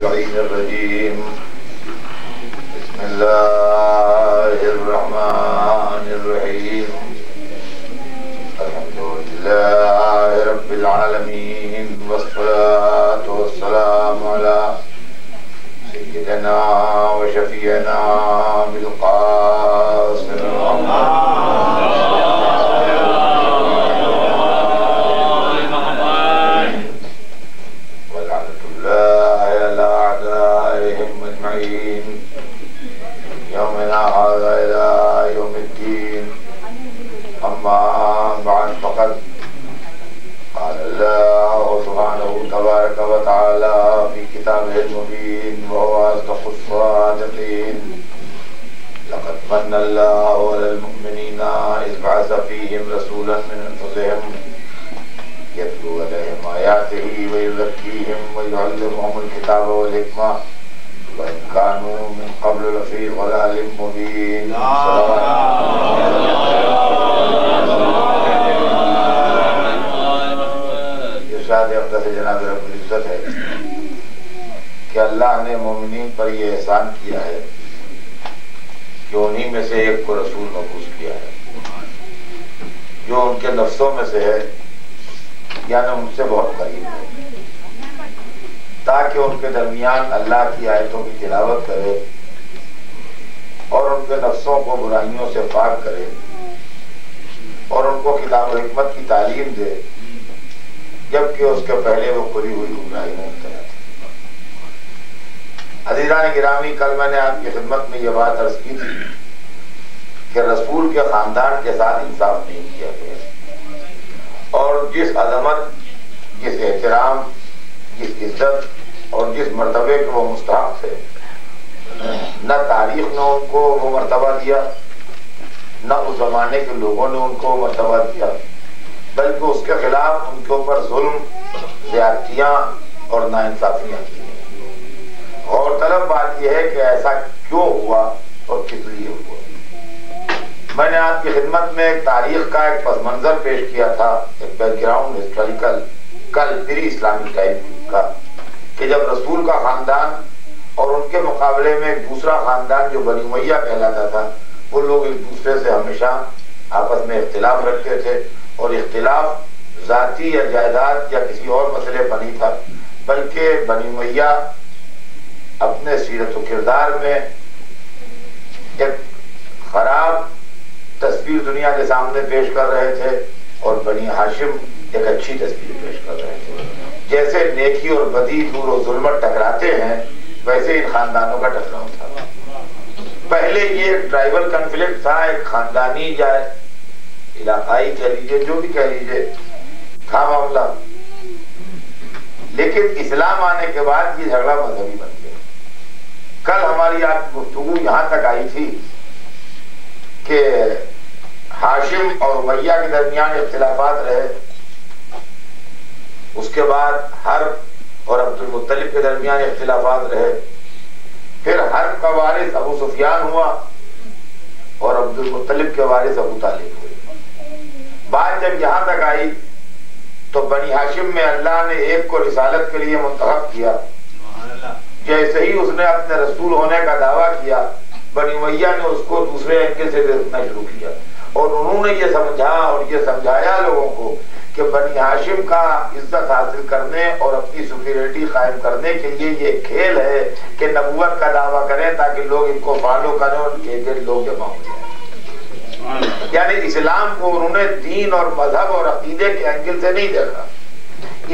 الرجيم بسم الله الرحمن الرحيم الحمد لله رب العالمين والصلاة والسلام على سيدنا وشفيعنا بالقاسم يومنا هذا إلى يوم الدين أما بعد فقد قال الله سبحانه تبارك وتعالى في كتابه المبين وهو أصدق الصادقين لقد من الله على المؤمنين إذ بعث فيهم رسولا من أنفسهم يتلو عليهم آياته ويزكيهم ويعلمهم الكتاب والحكمة وإن كانوا من قبل لفي ضلال مبين ارشاد اقدس جناب رب العزت ہے کہ اللہ نے مومنین پر یہ احسان کیا ہے کہ انہی میں سے ایک کو رسول مبعوث کیا ہے جو ان کے نفسوں میں سے ہے یعنی ان سے بہت قریب ہے تاکہ ان کے درمیان اللہ کی آیتوں کی تلاوت کرے اور ان کے نفسوں کو برائیوں سے پاک کرے اور ان کو کتاب و حکمت کی تعلیم دے جبکہ اس کے پہلے وہ کھلی ہوئی گمراہی میں مبتلا تھے۔ عزیزان گرامی، کل میں نے آپ کی خدمت میں یہ بات عرض کی تھی کہ رسول کے خاندان کے ساتھ انصاف نہیں کیا گیا اور جس عظمت، جس احترام، جس عزت اور جس مرتبے کے وہ مستحق تھے، نہ تاریخ نے ان کو وہ مرتبہ دیا، نہ اس زمانے کے لوگوں نے ان کو وہ مرتبہ دیا، بلکہ اس کے خلاف ان کے اوپر ظلم، زیادتیاں اور ناانصافیاں کی۔ غور طلب بات یہ ہے کہ ایسا کیوں ہوا اور کس لیے ہوا۔ میں نے آپ کی خدمت میں ایک تاریخ کا ایک پس منظر پیش کیا تھا، ایک بیک گراؤنڈ ہسٹوریکل کل پری اسلامک ٹائم کا، کہ جب رسول کا خاندان اور ان کے مقابلے میں ایک دوسرا خاندان جو بنی امیہ کہلاتا تھا، وہ لوگ ایک دوسرے سے ہمیشہ آپس میں اختلاف رکھتے تھے اور اختلاف ذاتی یا جائیداد یا کسی اور مسئلے پر نہیں تھا، بلکہ بنی امیہ اپنے سیرت و کردار میں ایک خراب تصویر دنیا کے سامنے پیش کر رہے تھے اور بنی ہاشم ایک اچھی تصویر پیش کر رہے تھے۔ جیسے نیکی اور بدی، نور و ظلمت ٹکراتے ہیں، ویسے ان خاندانوں کا ٹکراؤ تھا۔ پہلے یہ ایک ٹرائبل کنفلکٹ تھا، ایک خاندانی یا علاقائی کہہ لیجیے، جو بھی کہہ لیجیے، تھا معاملہ، لیکن اسلام آنے کے بعد یہ جھگڑا مذہبی بن گیا۔ کل ہماری آپ کی گفتگو یہاں تک آئی تھی کہ ہاشم اور امیہ کے درمیان اختلافات رہے، اس کے بعد حرب اور عبد المطلب کے درمیان اختلافات رہے، پھر حرب کا وارث ابو سفیان ہوا اور عبد المطلب کے وارث ابو طالب ہوئے۔ بات جب یہاں تک آئی تو بنی ہاشم میں اللہ نے ایک کو رسالت کے لیے منتخب کیا، جیسے ہی اس نے اپنے رسول ہونے کا دعویٰ کیا، بنی امیہ نے اس کو دوسرے اینگل سے دیکھنا شروع کیا اور انہوں نے یہ سمجھا اور یہ سمجھایا لوگوں کو کہ بنی ہاشم کا عزت حاصل کرنے اور اپنی سپیریٹی قائم کرنے کے لیے یہ کھیل ہے کہ نبوت کا دعویٰ کریں تاکہ لوگ ان کو فالو کریں اور ان کے لوگ جمع ہو جائیں۔ یعنی اسلام کو انہوں نے دین اور مذہب اور عقیدے کے اینگل سے نہیں دیکھا،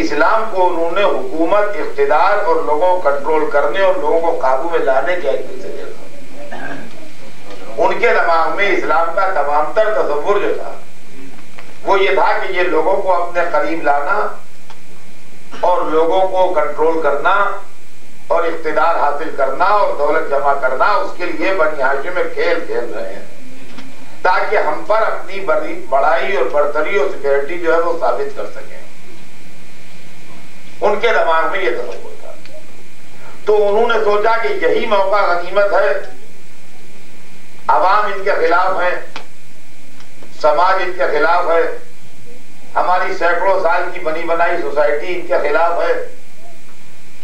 اسلام کو انہوں نے حکومت، اقتدار اور لوگوں کو کنٹرول کرنے اور لوگوں کو قابو میں لانے کے اینگل سے دیکھا۔ ان کے دماغ میں اسلام کا تمام تر تصور جو تھا وہ یہ تھا کہ یہ لوگوں کو اپنے قریب لانا اور لوگوں کو کنٹرول کرنا اور اقتدار حاصل کرنا اور دولت جمع کرنا، اس کے لیے بنی ہاشم میں کھیل کھیل رہے ہیں تاکہ ہم پر اپنی بڑائی اور برتری اور سپیریٹی جو ہے وہ ثابت کر سکیں۔ ان کے دماغ میں یہ تصور تھا، تو انہوں نے سوچا کہ یہی موقع غنیمت ہے، عوام ان کے خلاف ہیں، سماج ان کے خلاف ہے، ہماری سینکڑوں سال کی بنی بنائی سوسائٹی ان کے خلاف ہے،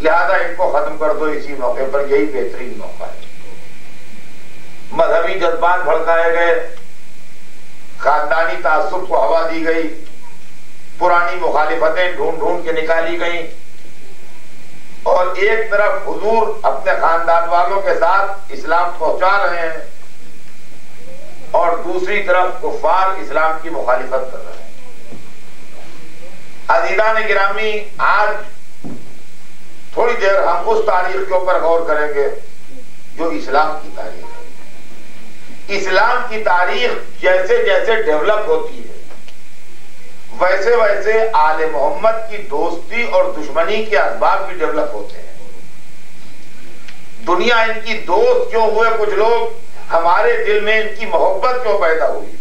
لہذا ان کو ختم کر دو اسی موقع پر، یہی بہترین موقع ہے۔ مذہبی جذبات بھڑکائے گئے، خاندانی تعصب کو ہوا دی گئی، پرانی مخالفتیں ڈھونڈ ڈھونڈ کے نکالی گئیں، اور ایک طرف حضور اپنے خاندان والوں کے ساتھ اسلام پہنچا رہے ہیں اور دوسری طرف کفار اسلام کی مخالفت کر رہے ہیں۔ عزیزان گرامی، آج تھوڑی دیر ہم اس تاریخ کے اوپر غور کریں گے جو اسلام کی تاریخ ہے۔ اسلام کی تاریخ جیسے جیسے ڈیولپ ہوتی ہے ویسے ویسے آل محمد کی دوستی اور دشمنی کے اسباب بھی ڈیولپ ہوتے ہیں۔ دنیا ان کی دوست کیوں ہوئے کچھ لوگ، ہمارے دل میں ان کی محبت کیوں پیدا ہوئی،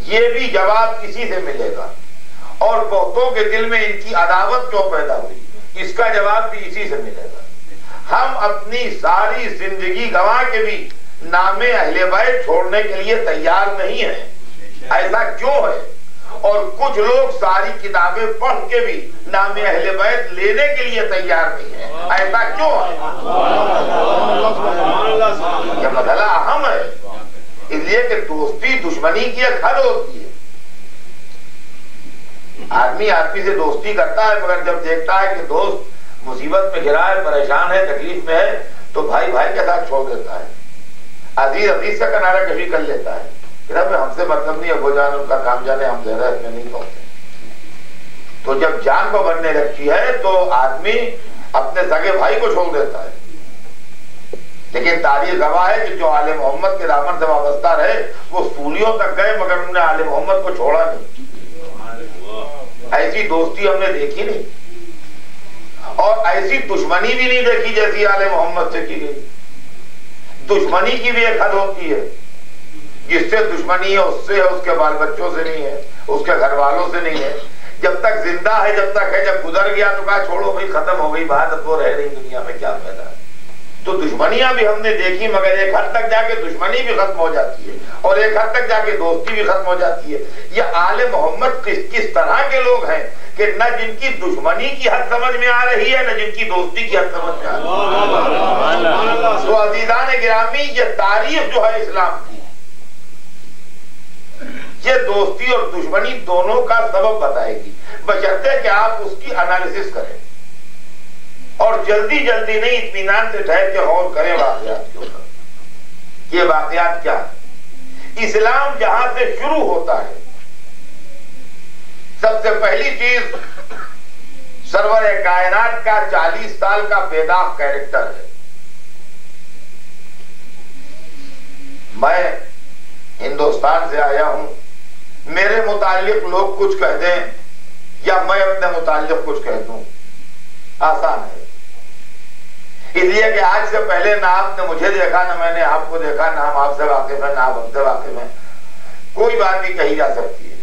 یہ بھی جواب اسی سے ملے گا، اور بہتوں کے دل میں ان کی عداوت کیوں پیدا ہوئی، اس کا جواب بھی اسی سے ملے گا۔ ہم اپنی ساری زندگی گنوا کے بھی نام اہل بیت چھوڑنے کے لیے تیار نہیں ہیں، ایسا کیوں ہے؟ اور کچھ لوگ ساری کتابیں پڑھ کے بھی نام اہل بیت لینے کے لیے تیار نہیں ہیں، ایسا کیوں ہے؟ یہ مسئلہ اہم ہے، اس لیے کہ دوستی دشمنی کی ایک حد ہوتی ہے۔ آدمی آدمی سے دوستی کرتا ہے، مگر جب دیکھتا ہے کہ دوست مصیبت میں گھرا ہے، پریشان ہے، تکلیف میں ہے، تو بھائی بھائی کے ساتھ چھوڑ دیتا ہے، عزیز عزیز سے کنارہ کشی کر لیتا ہے کہ ہم سے مطلب نہیں، ابو جان ان کا کام جانے، ہم زیادہ اس میں نہیں پہنچے۔ تو جب جان کو بننے لگتی ہے تو آدمی اپنے سگے بھائی کو چھوڑ دیتا ہے۔ لیکن تاریخ گواہ ہے کہ جو آل محمد کے دامن سے وابستہ رہے وہ سولیوں تک گئے، مگر انہوں نے آل محمد کو چھوڑا نہیں۔ ایسی دوستی ہم نے دیکھی نہیں، اور ایسی دشمنی بھی نہیں دیکھی جیسی آل محمد سے کی گئی۔ دشمنی کی بھی ایک حد ہوتی ہے، جس سے دشمنی ہے اس سے ہے، اس کے بال بچوں سے نہیں ہے، اس کے گھر والوں سے نہیں ہے، جب تک زندہ ہے، جب تک ہے، جب گزر گیا تو کہا چھوڑو بھائی، ختم ہو گئی بات، اب وہ رہ رہی دنیا میں، کیا فائدہ ہے۔ تو دشمنیاں بھی ہم نے دیکھی، مگر ایک حد تک جا کے دشمنی بھی ختم ہو جاتی ہے، اور ایک حد تک جا کے دوستی بھی ختم ہو جاتی ہے۔ یہ آل محمد کس طرح کے لوگ ہیں کہ نہ جن کی دشمنی کی حد سمجھ میں آ رہی ہے، نہ جن کی دوستی کی حد سمجھ میں آ رہی ہے۔ تو عزیزان گرامی، یہ تاریخ جو ہے اسلام کی، یہ دوستی اور دشمنی دونوں کا سبب بتائے گی، بشرطے کہ آپ اس کی انالیسس کریں اور جلدی جلدی نہیں، اطمینان سے ٹھہر کے غور کریں واقعات کے اوپر۔ یہ واقعات کیا ہے؟ اسلام جہاں سے شروع ہوتا ہے، سب سے پہلی چیز سرور کائنات کا 40 سال کا بیداغ کیریکٹر ہے۔ میں ہندوستان سے آیا ہوں، میرے متعلق لوگ کچھ کہہ دیں یا میں اپنے متعلق کچھ کہہ دوں، آسان ہے، اس لیے کہ آج سے پہلے نہ آپ نے مجھے دیکھا، نہ میں نے آپ کو دیکھا، نہ ہم آپ سے واقف ہیں، نہ آپ ہم سے واقف ہیں، کوئی بات بھی کہی جا سکتی ہے۔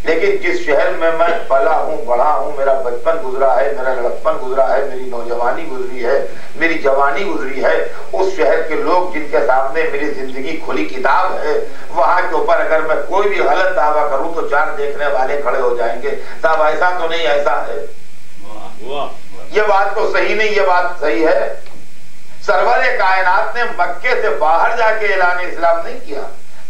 لیکن جس شہر میں پلا ہوں، بڑھا ہوں، میرا بچپن گزرا ہے، میرا لڑکپن گزرا ہے، میری نوجوانی گزری ہے، میری جوانی گزری ہے، اس شہر کے لوگ جن کے سامنے میری زندگی کھلی کتاب ہے، وہاں کے اوپر اگر میں کوئی بھی غلط دعویٰ کروں تو 4 دیکھنے والے کھڑے ہو جائیں گے، صاحب ایسا تو نہیں، ایسا ہے، یہ بات تو صحیح نہیں، یہ بات صحیح ہے۔ سرور کائنات نے مکے سے باہر جا کے اعلان اسلام نہیں کیا،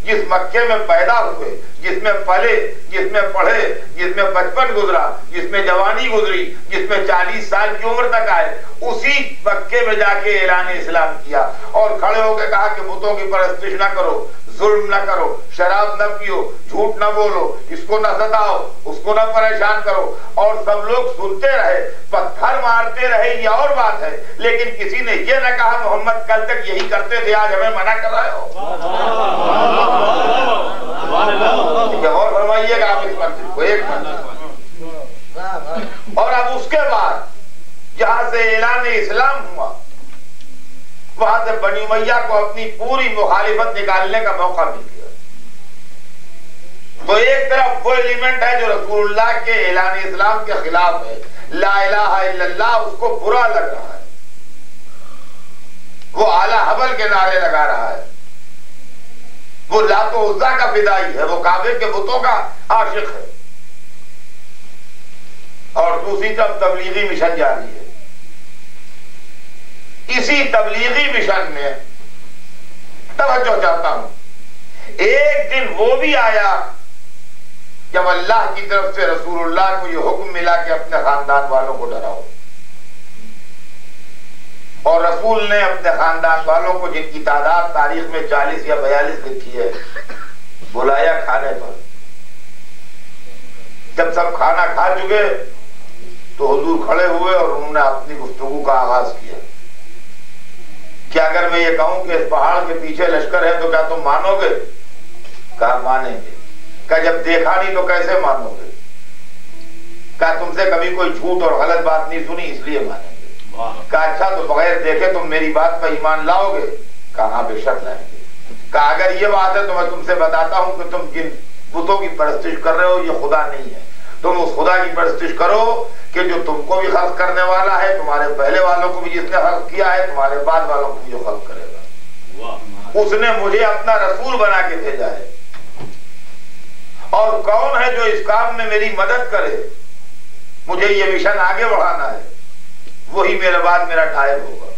جس مکے میں پیدا ہوئے، جس میں پلے، جس میں پڑھے، جس میں بچپن گزرا، جس میں جوانی گزری، جس میں 40 سال کی عمر تک آئے، اسی مکے میں جا کے اعلان اسلام کیا، اور کھڑے ہو کے کہا کہ بتوں کی پرستش نہ کرو، ظلم نہ کرو، شراب نہ پیو، جھوٹ نہ بولو، اس کو نہ ستاؤ، اس کو نہ پریشان کرو، اور سب لوگ سنتے رہے، پتھر مارتے رہے، یہ اور بات ہے، لیکن کسی نے یہ نہ کہا محمد کل تک یہی کرتے تھے، آج ہمیں منع کر رہے ہو۔ اور فرمائیے گا آپ اس منزل کو، ایک منزل، اور اب اس کے بعد جہاں سے اعلان اسلام ہوا، وہاں سے بنی امیہ کو اپنی پوری مخالفت نکالنے کا موقع مل گیا۔ تو ایک طرف وہ ایلیمنٹ ہے جو رسول اللہ کے اعلان اسلام کے خلاف ہے، لا الہ الا اللہ، اس کو برا لگ رہا ہے، وہ اعلیٰ حبل کے نعرے لگا رہا ہے، وہ لات و عزا کا فدائی ہے، وہ کعبے کے بتوں کا عاشق ہے، اور دوسری طرف تبلیغی مشن جاری ہے۔ اسی تبلیغی مشن میں توجہ چاہتا ہوں، ایک دن وہ بھی آیا جب اللہ کی طرف سے رسول اللہ کو یہ حکم ملا کہ اپنے خاندان والوں کو ڈراؤ، اور رسول نے اپنے خاندان والوں کو، جن کی تعداد تاریخ میں 40 یا 42 لکھی ہے، بلایا کھانے پر۔ جب سب کھانا کھا چکے تو حضور کھڑے ہوئے اور انہوں نے اپنی گفتگو کا آغاز کیا کہ اگر میں یہ کہوں کہ اس پہاڑ کے پیچھے لشکر ہے تو کیا تم مانو گے؟ کہا مانیں گے۔ کہا جب دیکھا نہیں تو کیسے مانو گے؟ کہا تم سے کبھی کوئی جھوٹ اور غلط بات نہیں سنی اس لیے مانیں گے۔ کہا اچھا تو بغیر دیکھے تم میری بات پر ایمان لاؤ گے؟ کہا ہاں بے شک لائیں گے۔ کہا اگر یہ بات ہے تو میں تم سے بتاتا ہوں کہ تم جن بتوں کی پرستش کر رہے ہو یہ خدا نہیں ہے، تم اس خدا کی پرستش کرو کہ جو تم کو بھی خلق کرنے والا ہے، تمہارے پہلے والوں کو بھی جس نے خلق کیا ہے، تمہارے بعد والوں کو بھی جو خلق کرے گا۔ اس نے مجھے اپنا رسول بنا کے بھیجا ہے، اور کون ہے جو اس کام میں میری مدد کرے، مجھے یہ مشن آگے بڑھانا ہے، وہی میرے بعد میرا ٹائب ہوگا۔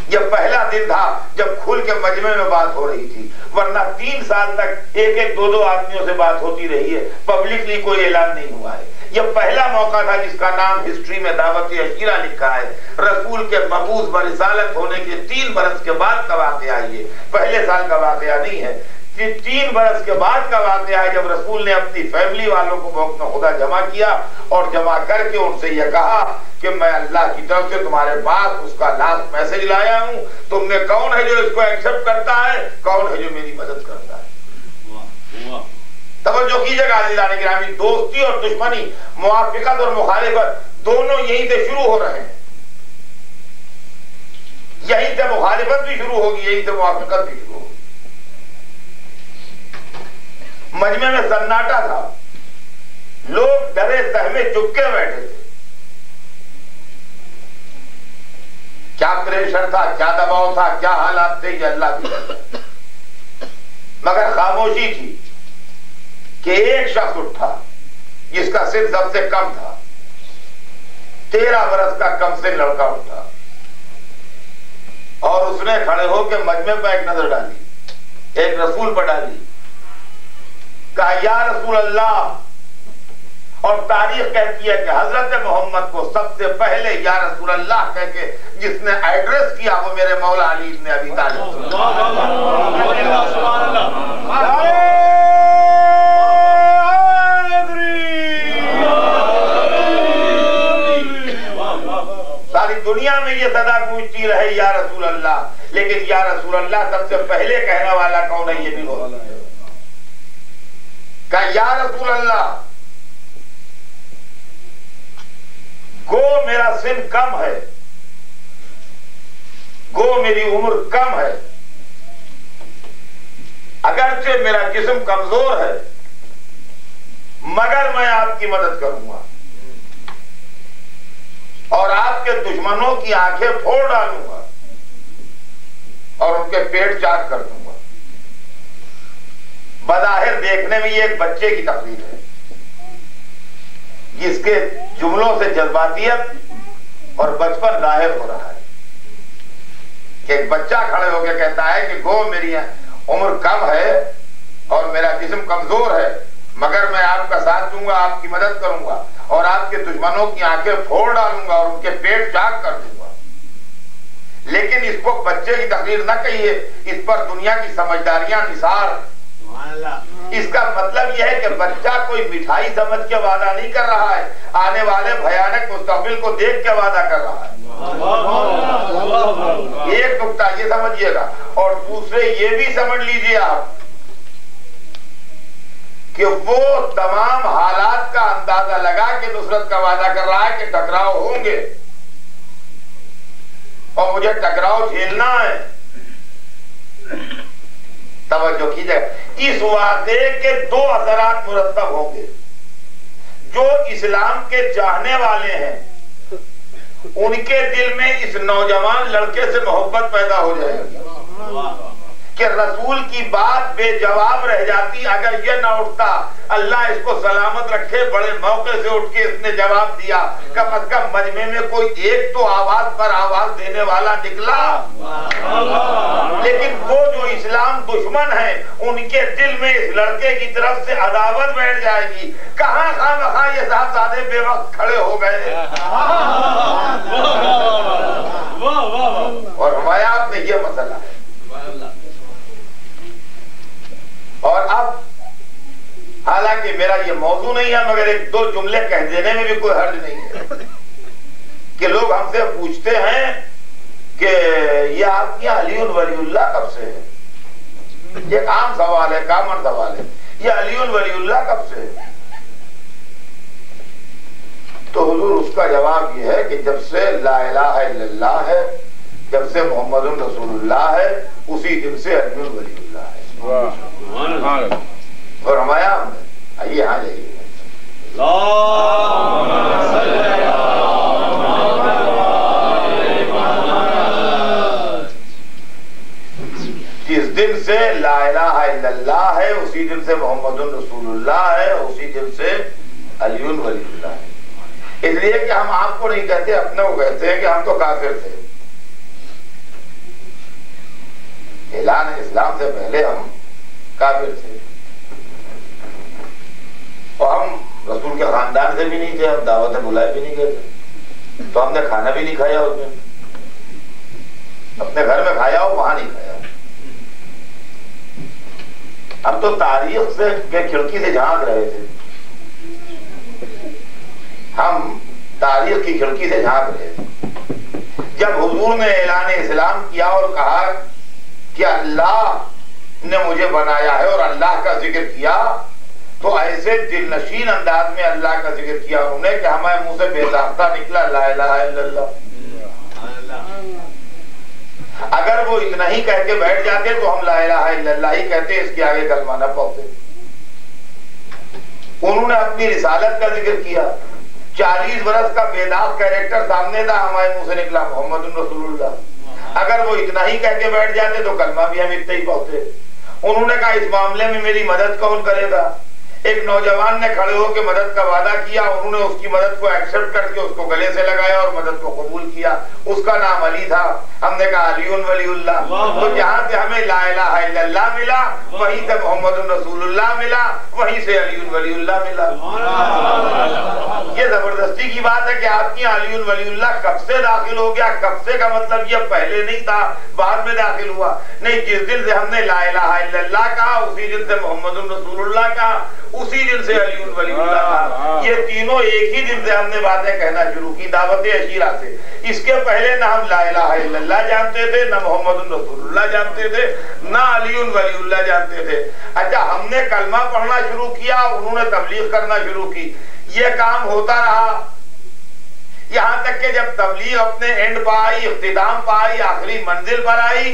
یہ پہلا دن تھا جب کھل کے مجمع میں بات ہو رہی تھی، ورنہ 3 سال تک ایک 2 آدمیوں سے بات ہوتی رہی ہے، پبلکلی کوئی اعلان نہیں ہوا ہے۔ یہ پہلا موقع تھا جس کا نام ہسٹری میں دعوت عشیرہ لکھا ہے۔ رسول کے مبعوث برسالت ہونے کے 3 برس کے بعد کا واقعہ یہ پہلے سال کا واقعہ نہیں ہے، 3 برس کے بعد کا واقعہ ہے جب رسول نے اپنی فیملی والوں کو وقت میں خدا جمع کیا اور جمع کر کے ان سے یہ کہا کہ میں اللہ کی طرف سے تمہارے پاس اس کا لاسٹ میسج لایا ہوں، تم میں کون ہے جو اس کو ایکسپٹ کرتا ہے، کون ہے جو میری مدد کرتا ہے۔ توجہ کیجئے گا عزیزان گرامی، دوستی اور دشمنی، موافقت اور مخالفت دونوں یہیں سے شروع ہو رہے ہیں، یہیں سے مخالفت بھی شروع ہوگی، یہیں سے موافقت بھی شروع ہوگی۔ مجمع میں سناٹا تھا، لوگ ڈرے سہمے چپکے بیٹھے تھے، کیا پریشر تھا، کیا دباؤ تھا، کیا حالات تھے، یہ اللہ کی جانتا ہے۔ مگر خاموشی تھی کہ ایک شخص اٹھا جس کا سن سب سے کم تھا، 13 برس کا کم سن لڑکا اٹھا، اور اس نے کھڑے ہو کے مجمع پر ایک نظر ڈالی، ایک رسول پر ڈالی، کہا یا رسول اللہ، اور تاریخ کہتی ہے کہ حضرت محمد کو سب سے پہلے یا رسول اللہ کہہ کے جس نے ایڈریس کیا وہ میرے مولا علی بن ابی طالب۔ ساری دنیا میں یہ صدا گونجتی رہے یا رسول اللہ، لیکن یا رسول اللہ سب سے پہلے کہنے والا کون ہے یہ بھی ہو۔ کہا یا رسول اللہ، گو میرا سن کم ہے، گو میری عمر کم ہے، اگرچہ میرا جسم کمزور ہے، مگر میں آپ کی مدد کروں گا اور آپ کے دشمنوں کی آنکھیں پھوڑ ڈالوں گا اور ان کے پیٹ چاک کر دوں گا۔ بظاہر دیکھنے میں یہ ایک بچے کی تقریر ہے جس کے جملوں سے جذباتیت اور بچپن ظاہر ہو رہا ہے، کہ ایک بچہ کھڑے ہو کے کہتا ہے کہ گو میری عمر کم ہے اور میرا جسم کمزور ہے، مگر میں آپ کا ساتھ دوں گا، آپ کی مدد کروں گا اور آپ کے دشمنوں کی آنکھیں پھوڑ ڈالوں گا اور ان کے پیٹ چاک کر دوں گا۔ لیکن اس کو بچے کی تقریر نہ کہیے، اس پر دنیا کی سمجھداریاں نثار۔ اس کا مطلب یہ ہے کہ بچہ کوئی مٹھائی سمجھ کے وعدہ نہیں کر رہا ہے، آنے والے بھیانک مستقبل کو دیکھ کے وعدہ کر رہا ہے۔ ایک نکتہ یہ سمجھیے گا، اور دوسرے یہ بھی سمجھ لیجئے آپ کہ وہ تمام حالات کا اندازہ لگا کے نصرت کا وعدہ کر رہا ہے کہ ٹکراؤ ہوں گے اور مجھے ٹکراؤ جھیلنا ہے۔ توجہ کیجئے، اس وعدے کے 2 اثرات مرتب ہوں گے۔ جو اسلام کے چاہنے والے ہیں ان کے دل میں اس نوجوان لڑکے سے محبت پیدا ہو جائے گی، کہ رسول کی بات بے جواب رہ جاتی اگر یہ نہ اٹھتا، اللہ اس کو سلامت رکھے، بڑے موقع سے اٹھ کے اس نے جواب دیا، کم از کم مجمع میں کوئی ایک تو آواز پر آواز دینے والا نکلا۔ لیکن وہ جو اسلام دشمن ہیں ان کے دل میں اس لڑکے کی طرف سے عداوت بیٹھ جائے گی۔ کہاں خواہ یہ صاحبزادے بے وقت کھڑے ہو گئے، اور فرمایا آپ نے یہ مسئلہ ہے۔ اور اب حالانکہ میرا یہ موضوع نہیں ہے، مگر ایک دو جملے کہہ دینے میں بھی کوئی حرج نہیں ہے کہ لوگ ہم سے پوچھتے ہیں کہ یہ آپ کی علی ولی اللہ کب سے ہے؟ یہ عام سوال ہے، کامن سوال ہے، یہ علی ولی اللہ کب سے ہے؟ تو حضور اس کا جواب یہ ہے کہ جب سے لا الہ الا اللہ ہے، جب سے محمد رسول اللہ ہے، اسی دن سے علی ولی اللہ ہے۔ اور ہمارا آئیے ہاں جائیے جس دن سے لا الہ الا اللہ ہے، اسی دن سے محمد رسول اللہ ہے، اسی دن سے علی ولی اللہ ہے۔ اس لیے کہ ہم آپ کو نہیں کہتے، اپنے کو کہتے ہیں کہ ہم تو کافر تھے۔ اعلان اسلام سے پہلے ہم کافر تھے، اور ہم رسول کے خاندان سے بھی نہیں تھے، ہم دعوت بلائے بھی نہیں گئے تھے، تو ہم نے کھانا بھی نہیں کھایا اس میں، اپنے گھر میں کھایا ہو وہاں نہیں کھایا۔ ہم تو تاریخ سے کھڑکی سے جھانک رہے تھے، ہم تاریخ کی کھڑکی سے جھانک رہے تھے۔ جب حضور نے اعلان اسلام کیا اور کہا کہ اللہ نے مجھے بنایا ہے اور اللہ کا ذکر کیا، تو ایسے دل نشین انداز میں اللہ کا ذکر کیا انہوں نے کہ ہمارے منہ سے بے ساختہ نکلا لا الہ الا اللہ۔ اگر وہ اتنا ہی کہہ کے بیٹھ جاتے تو ہم لا الہ الا اللہ ہی کہتے، اس کے آگے کلمہ نہ پڑھتے۔ انہوں نے اپنی رسالت کا ذکر کیا، 40 برس کا بے داغ کیریکٹر سامنے تھا، ہمارے منہ سے نکلا محمد رسول اللہ۔ اگر وہ اتنا ہی کہہ کے بیٹھ جاتے تو کلمہ بھی ہم اتنا ہی پڑھتے۔ انہوں نے کہا اس معاملے میں میری مدد کون کرے گا؟ ایک نوجوان نے کھڑے ہو کے مدد کا وعدہ کیا، انہوں نے اس کی مدد کو ایکسپٹ کر کے اس کو گلے سے لگایا اور مدد کو قبول کیا۔ اس کا نام علی تھا۔ ہم نے کہا علی ولی اللہ۔ تو جہاں سے ہمیں لا الہ الا اللہ ملا، وہیں سے محمد رسول اللہ ملا، وہیں سے علی ولی اللہ ملا۔ یہ زبردستی کی بات ہے کہ آپ کی علی ولی اللہ کب سے داخل ہو گیا؟ کب سے کا مطلب یہ پہلے نہیں تھا، بعد میں داخل ہوا؟ نہیں، جس دن سے ہم نے لا الہ الا اللہ کہا، اسی دن سے محمد رسول اللہ کہا، اسی دن سے علی ولی اللہ کہا۔ یہ تینوں ایک ہی دن سے ہم نے باتیں کہنا شروع کی، دعوت عشیرہ سے۔ اس کے پہلے نہ ہم لا الہ الا اللہ جانتے تھے، نہ محمد رسول اللہ جانتے تھے، نہ علی ولی اللہ جانتے تھے۔ اچھا، ہم نے کلمہ پڑھنا شروع کیا، انہوں نے تبلیغ کرنا شروع کی، یہ کام ہوتا رہا، یہاں تک کہ جب تبلیغ اپنے اینڈ پر آئی، اختتام پر آئی، آخری منزل پر آئی،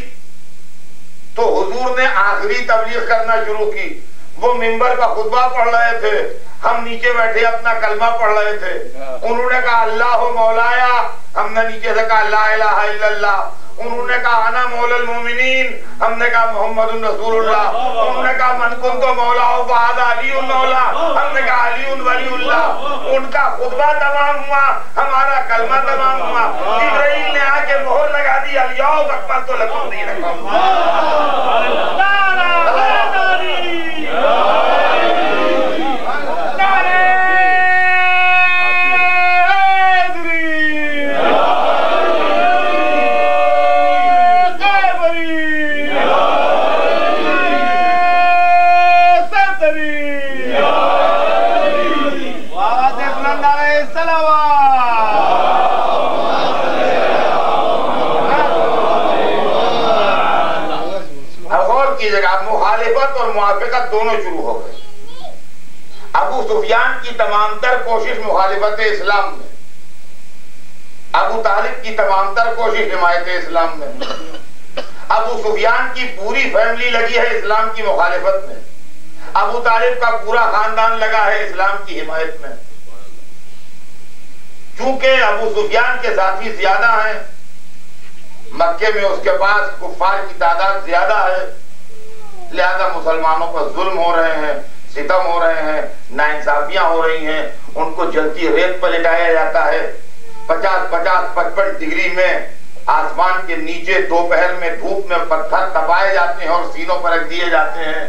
تو حضور نے آخری تبلیغ کرنا شروع کی۔ وہ منبر کا خطبہ پڑھ رہے تھے، ہم نیچے بیٹھے اپنا کلمہ پڑھ رہے تھے۔ انہوں نے کہا اللہ مولایا، ہم نے نیچے سے کہا لا الہ الا اللہ۔ انہوں نے کہا انا مولا المومنین، ہم نے کہا محمد رسول اللہ۔ انہوں نے کہا من کنت مولا فہذا علی مولا، ہم نے کہا علی ولی اللہ۔ ان کا خطبہ تمام ہوا، ہمارا کلمہ تمام ہوا، جبرائیل نے آ کے مہر لگا دی الیوم اکملت لکم دینکم۔ مخالفت اور موافقت دونوں شروع ہو گئے۔ ابو سفیان کی تمام تر کوشش مخالفت اسلام میں، ابو طالب کی تمام تر کوشش حمایت اسلام میں، ابو سفیان کی پوری فیملی لگی ہے اسلام کی مخالفت میں، ابو طالب کا پورا خاندان لگا ہے اسلام کی حمایت میں۔ چونکہ ابو سفیان کے ساتھی زیادہ ہیں، مکے میں اس کے پاس کفار کی تعداد زیادہ ہے، لہذا مسلمانوں پر ظلم ہو رہے ہیں، ستم ہو رہے ہیں، ناانصافیاں ہو رہی ہیں، ان کو جلتی ریت پر لٹایا جاتا ہے، 50-55 ڈگری میں آسمان کے نیچے دوپہر میں دھوپ میں پتھر تپائے جاتے ہیں اور سینوں پر رکھ دیے جاتے ہیں،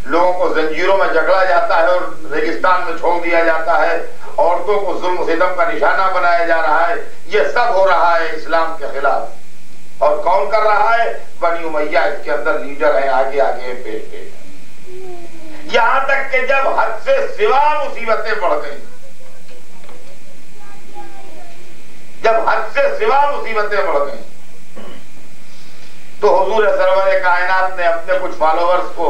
لوگوں کو زنجیروں میں جکڑا جاتا ہے اور ریگستان میں چھوڑ دیا جاتا ہے، عورتوں کو ظلم و ستم کا نشانہ بنایا جا رہا ہے، یہ سب ہو رہا ہے اسلام کے خلاف۔ اور کون کر رہا ہے؟ بنی امیہ اس کے اندر لیڈر ہیں، آگے آگے پیش پیش، یہاں تک کہ جب حد سے سوا مصیبتیں بڑھ گئیں، جب حد سے سوا مصیبتیں بڑھ گئیں تو حضور سرور کائنات نے اپنے کچھ فالوورز کو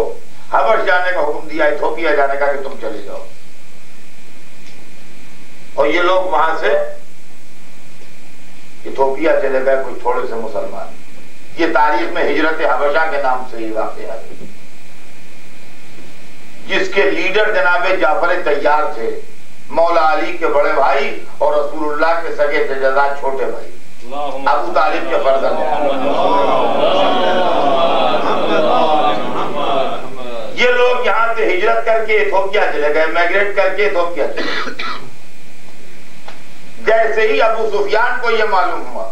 حبش جانے کا حکم دیا، ایتھوپیا جانے کا کہ تم چلے جاؤ، اور یہ لوگ وہاں سے ایتھوپیا چلے گئے کچھ تھوڑے سے مسلمان۔ یہ تاریخ میں ہجرت حبشہ کے نام سے یہ واقعہ ہے، جس کے لیڈر جناب جعفر طیار تھے، مولا علی کے بڑے بھائی اور رسول اللہ کے سگے جداد چھوٹے بھائی، ابو طالب کے فرزند ہیں۔ یہ لوگ یہاں سے ہجرت کر کے ایتھوپیا چلے گئے، میگریٹ کر کے ایتھوپیا چلے گئے۔ جیسے ہی ابو سفیان کو یہ معلوم ہوا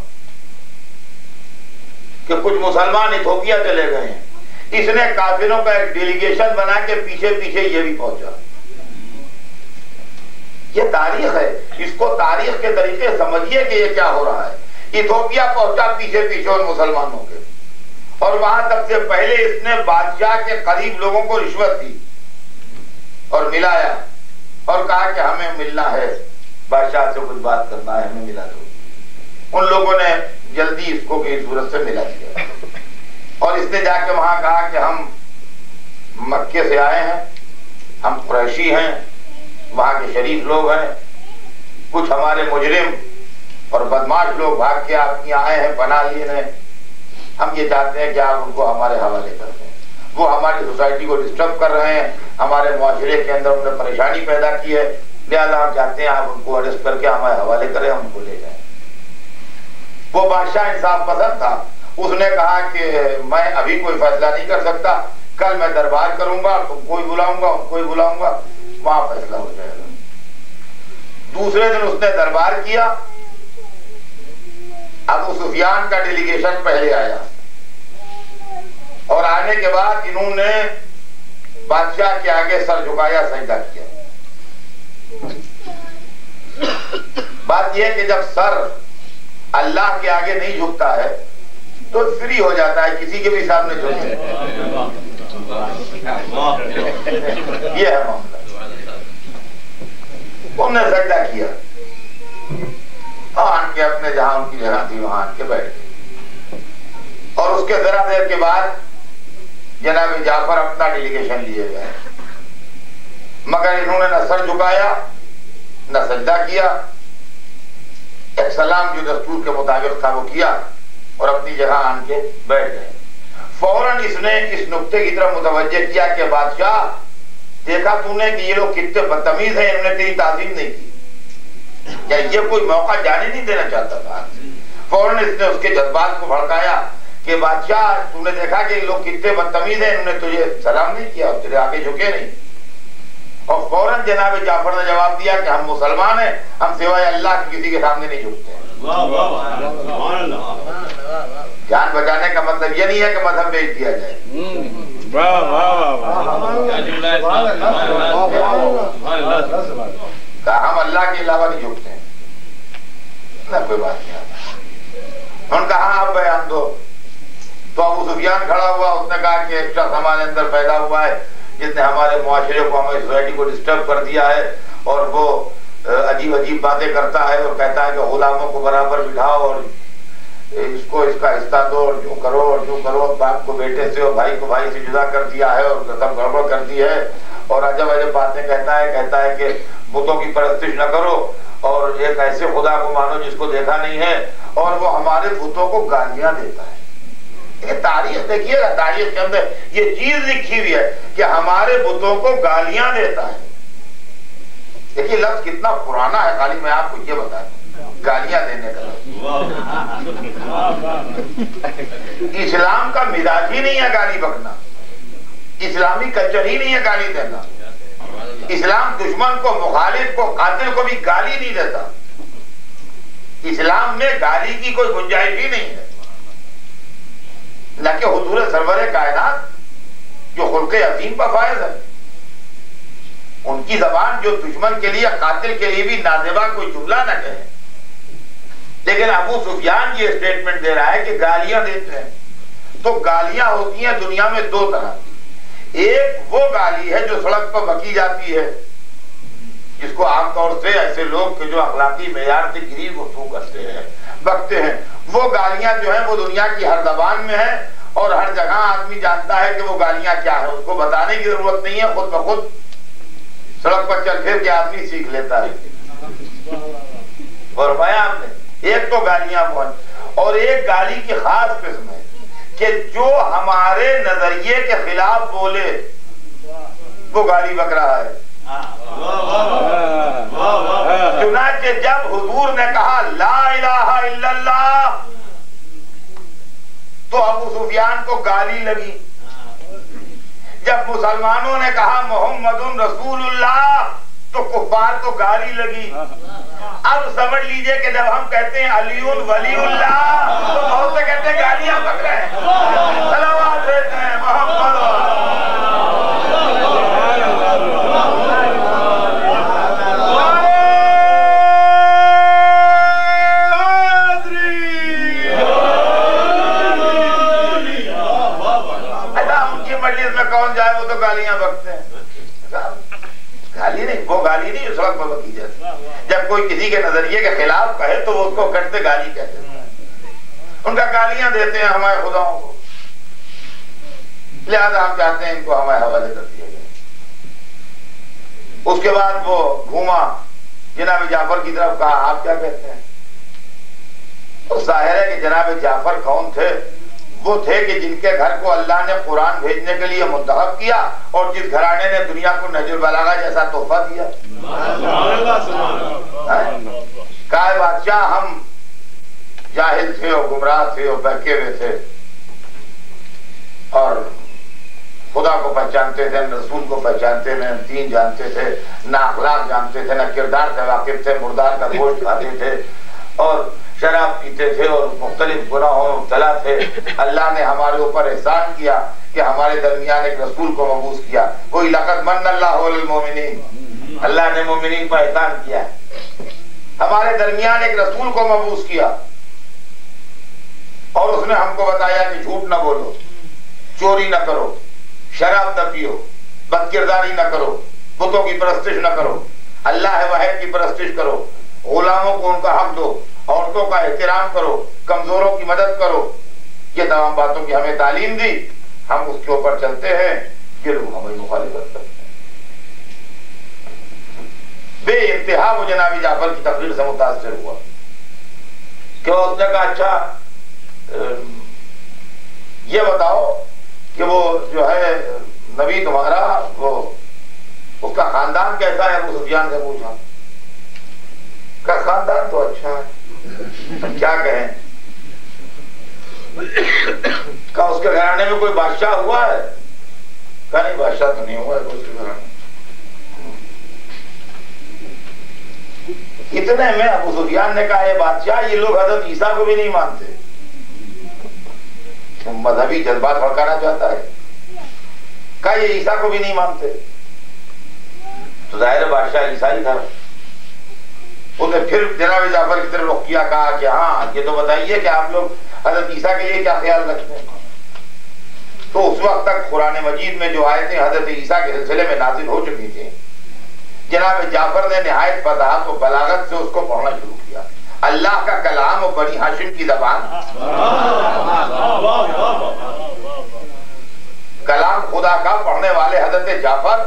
کہ کچھ مسلمان ایتھوپیا چلے گئے ہیں، اس نے کافروں کا ایک ڈیلیگیشن بنا کے پیچھے پیچھے یہ بھی پہنچا۔ یہ تاریخ ہے، اس کو تاریخ کے طریقے سمجھیے کہ یہ کیا ہو رہا ہے۔ ایتھوپیا پہنچا پیچھے پیچھے ان مسلمانوں کے، اور وہاں سب سے پہلے اس نے بادشاہ کے قریب لوگوں کو رشوت دی اور ملایا اور کہا کہ ہمیں ملنا ہے، بادشاہ سے کچھ بات کرنا ہے، ہمیں ملا دو۔ ان لوگوں نے جلدی اس کو کسی صورت سے ملا دیا، اور اس نے جا کے وہاں کہا کہ ہم مکے سے آئے ہیں، ہم قریشی ہیں، وہاں کے شریف لوگ ہیں، کچھ ہمارے مجرم اور بدماش لوگ بھاگ کے آپ کی آئے ہیں، پناہ لیے ہیں، ہم یہ چاہتے ہیں کہ آپ ان کو ہمارے حوالے کر دیں، وہ ہماری سوسائٹی کو ڈسٹرب کر رہے ہیں، ہمارے معاشرے کے اندر انہوں نے پریشانی پیدا کی ہے، لہذا ہم چاہتے ہیں آپ ان کو اریسٹ کر کے ہمارے حوالے کریں، ہم ان کو لے جائیں۔ وہ بادشاہ انصاف پسند تھا، اس نے کہا کہ میں ابھی کوئی فیصلہ نہیں کر سکتا، کل میں دربار کروں گا، تم کو ہی بلاؤں گا، ان کو ہی بلاؤں گا، وہاں فیصلہ ہو جائے گا۔ دوسرے دن اس نے دربار کیا، ابو سفیان کا ڈیلیگیشن پہلے آیا، اور آنے کے بعد انہوں نے بادشاہ کے آگے سر جھکایا، سجدہ کیا۔ بات یہ ہے کہ جب سر اللہ کے آگے نہیں جھکتا ہے تو فری ہو جاتا ہے، کسی کے بھی سامنے جھکے، یہ ہے معاملہ۔ انہوں نے سجدہ کیا، آن کے اپنے جہاں ان کی جگہ تھی وہاں آن کے بیٹھ گئے، اور اس کے ذرا دیر کے بعد جناب جعفر اپنا ڈیلیگیشن لیے گئے، مگر انہوں نے نہ سر جھکایا نہ سجدہ کیا، ایک سلام جو دستور کے مطابق تھا وہ کیا اور اپنی جگہ آن کے بیٹھ گئے۔ فوراً اس نے اس نقطے کی طرف متوجہ کیا کہ بادشاہ دیکھا تو نے کہ یہ لوگ کتنے بدتمیز ہیں، انہوں نے تیری تعظیم نہیں کی، یا یہ کوئی موقع جانے نہیں دینا چاہتا تھا۔ فوراً اس نے اس کے جذبات کو بھڑکایا کہ بادشاہ تو نے دیکھا کہ یہ لوگ کتنے بدتمیز ہیں، انہوں نے تجھے سلام نہیں کیا اور تیرے آگے جھکے نہیں۔ اور فوراً جناب جعفر نے جواب دیا کہ ہم مسلمان ہیں، ہم سوائے اللہ کے کسی کے سامنے نہیں جھکتے ہیں۔ جان بچانے کا مطلب یہ نہیں ہے کہ مذہب بیچ دیا جائے، کہا ہم اللہ کے علاوہ نہیں جھکتے ہیں، نہ کوئی بات نہیں آتا۔ ان کہا آپ بیان دو، تو ابو سفیان کھڑا ہوا، اس نے کہا کہ ایک شخص ہمارے اندر پیدا ہوا ہے جس نے ہمارے معاشرے کو، ہماری سوسائٹی کو ڈسٹرب کر دیا ہے، اور وہ عجیب عجیب باتیں کرتا ہے اور کہتا ہے کہ غلاموں کو برابر بٹھاؤ اور اس کو اس کا حصہ دو اور یوں کرو اور یوں کرو، باپ کو بیٹے سے اور بھائی کو بھائی سے جدا کر دیا ہے اور سب گڑبڑ کر دی ہے، اور عجب عجب باتیں کہتا ہے کہ بتوں کی پرستش نہ کرو اور ایک ایسے خدا کو مانو جس کو دیکھا نہیں ہے، اور وہ ہمارے بتوں کو گالیاں دیتا ہے۔ یہ تاریخ دیکھیے گا، تاریخ کے اندر یہ چیز لکھی ہوئی ہے کہ ہمارے بتوں کو گالیاں دیتا ہے۔ دیکھیے لفظ کتنا پرانا ہے، خالی میں آپ کو یہ بتا دوں، گالیاں دینے کا لفظ۔ اسلام کا مزاج ہی نہیں ہے گالی بکنا، اسلامی کلچر ہی نہیں ہے گالی دینا. اسلام دشمن کو، مخالف کو، قاتل کو بھی گالی نہیں دیتا. اسلام میں گالی کی کوئی گنجائش ہی نہیں ہے. نہ کہ حضور سرور کائنات جو خلق عظیم پر فائز ہے، ان کی زبان جو دشمن کے لیے، قاتل کے لیے بھی نازیبا کوئی جملہ نہ کہے. لیکن ابو سفیان یہ اسٹیٹمنٹ دے رہا ہے کہ گالیاں دیتے ہیں. تو گالیاں ہوتی ہیں دنیا میں دو طرح. ایک وہ گالی ہے جو سڑک پر بکی جاتی ہے، جس کو عام طور سے ایسے لوگ کہ جو اخلاقی معیار سے گری گفتگو کرتے ہیں، بکتے ہیں، وہ گالیاں جو ہیں وہ دنیا کی ہر زبان میں ہیں اور ہر جگہ آدمی جانتا ہے کہ وہ گالیاں کیا ہیں. اس کو بتانے کی ضرورت نہیں ہے، خود بخود سڑک پر چل پھر کے آدمی سیکھ لیتا ہے. فرمایا آپ نے ایک تو گالیاں وہ ہیں، اور ایک گالی کی خاص قسم ہے کہ جو ہمارے نظریے کے خلاف بولے وہ گالی بک رہا ہے. چنانچہ جب حضور نے کہا لا الہ الا اللہ تو ابو سفیان کو گالی لگی. جب مسلمانوں نے کہا محمد رسول اللہ تو کفار کو گالی لگی. اب سمجھ لیجئے کہ جب ہم کہتے ہیں علی ولی اللہ تو بہت سے کہتے ہیں گالیاں بک رہے ہیں. صلوات دیتے ہیں محمد. کون جائے وہ تو گالیاں بکتے ہیں. گالی نہیں، وہ گالی نہیں جو سڑک پر بکی جاتی. جب کوئی کسی کے نظریے کے خلاف کہے تو وہ اس کو کٹتے گالی کہتے ہیں. ان کا گالیاں دیتے ہیں ہمارے خداؤں کو، لہذا ہم چاہتے ہیں ان کو ہمارے حوالے کر دیا جائے. اس کے بعد وہ گھوما جناب جعفر کی طرف، کہا آپ کیا کہتے ہیں؟ تو ظاہر ہے کہ جناب جعفر کون تھے؟ وہ تھے کہ جن کے گھر کو اللہ نے قرآن بھیجنے کے لیے منتخب کیا اور جس گھرانے نے دنیا کو نہج البلاغہ جیسا تحفہ دیا. کہا بادشاہ ہم جاہل تھے اور گمراہ تھے اور بہکے ہوئے تھے اور خدا کو پہچانتے تھے، رسول کو پہچانتے تھے، دین جانتے تھے، نہ اخلاق جانتے تھے، نہ کردار سے واقف تھے، مردار کا گوشت کھاتے تھے اور شراب پیتے تھے اور مختلف گناہوں میں مبتلا تھے. اللہ نے ہمارے اوپر احسان کیا کہ ہمارے درمیان ایک رسول کو مبعوث کیا. کوئی لقد من اللہ علی المومنین، اللہ نے مومنین پر احسان کیا ہے. ہمارے درمیان ایک رسول کو مبعوث کیا اور اس نے ہم کو بتایا کہ جھوٹ نہ بولو، چوری نہ کرو، شراب نہ پیو، بد کرداری نہ کرو، بتوں کی پرستش نہ کرو، اللہ واحد کی پرستش کرو، غلاموں کو ان کا حق دو، عورتوں کا احترام کرو، کمزوروں کی مدد کرو. یہ تمام باتوں کی ہمیں تعلیم دی، ہم اس کے اوپر چلتے ہیں. یہ لوگ ہمیں مخالفت کرتے ہیں. بے انتہا وہ جناب جعفر کی تقریر سے متاثر ہوا کہ اس نے کہا اچھا یہ بتاؤ کہ وہ جو ہے نبی تمہارا وہ اس کا خاندان کیسا ہے؟ ابو سفیان سے پوچھا. کا خاندان تو اچھا ہے. کیا کہیں؟ کہا اس کے گھرانے میں کوئی بادشاہ ہوا ہے؟ کہا نہیں بادشاہ تو نہیں ہوا ہے اس کے گھرانے. اتنے میں ابو سفیان نے کہا یہ بادشاہ، یہ لوگ حضرت عیسیٰ کو بھی نہیں مانتے. مذہبی جذبات بھڑکانا چاہتا ہے. کہا یہ عیسیٰ کو بھی نہیں مانتے. تو ظاہر بادشاہ عیسائی تھا. اس نے پھر جناب جعفر کی طرف رخ کیا، کہا کہ ہاں یہ تو بتائیے کہ آپ لوگ حضرت عیسیٰ کے لیے کیا خیال رکھتے ہیں. تو اس وقت تک قرآن مجید میں جو آیتیں حضرت عیسیٰ کے سلسلے میں نازل ہو چکی تھیں، جناب جعفر نے نہایت فصاحت و بلاغت سے اس کو پڑھنا شروع کیا. اللہ کا کلام و بنی ہاشم کی زبان، کلام خدا کا پڑھنے والے حضرت جعفر.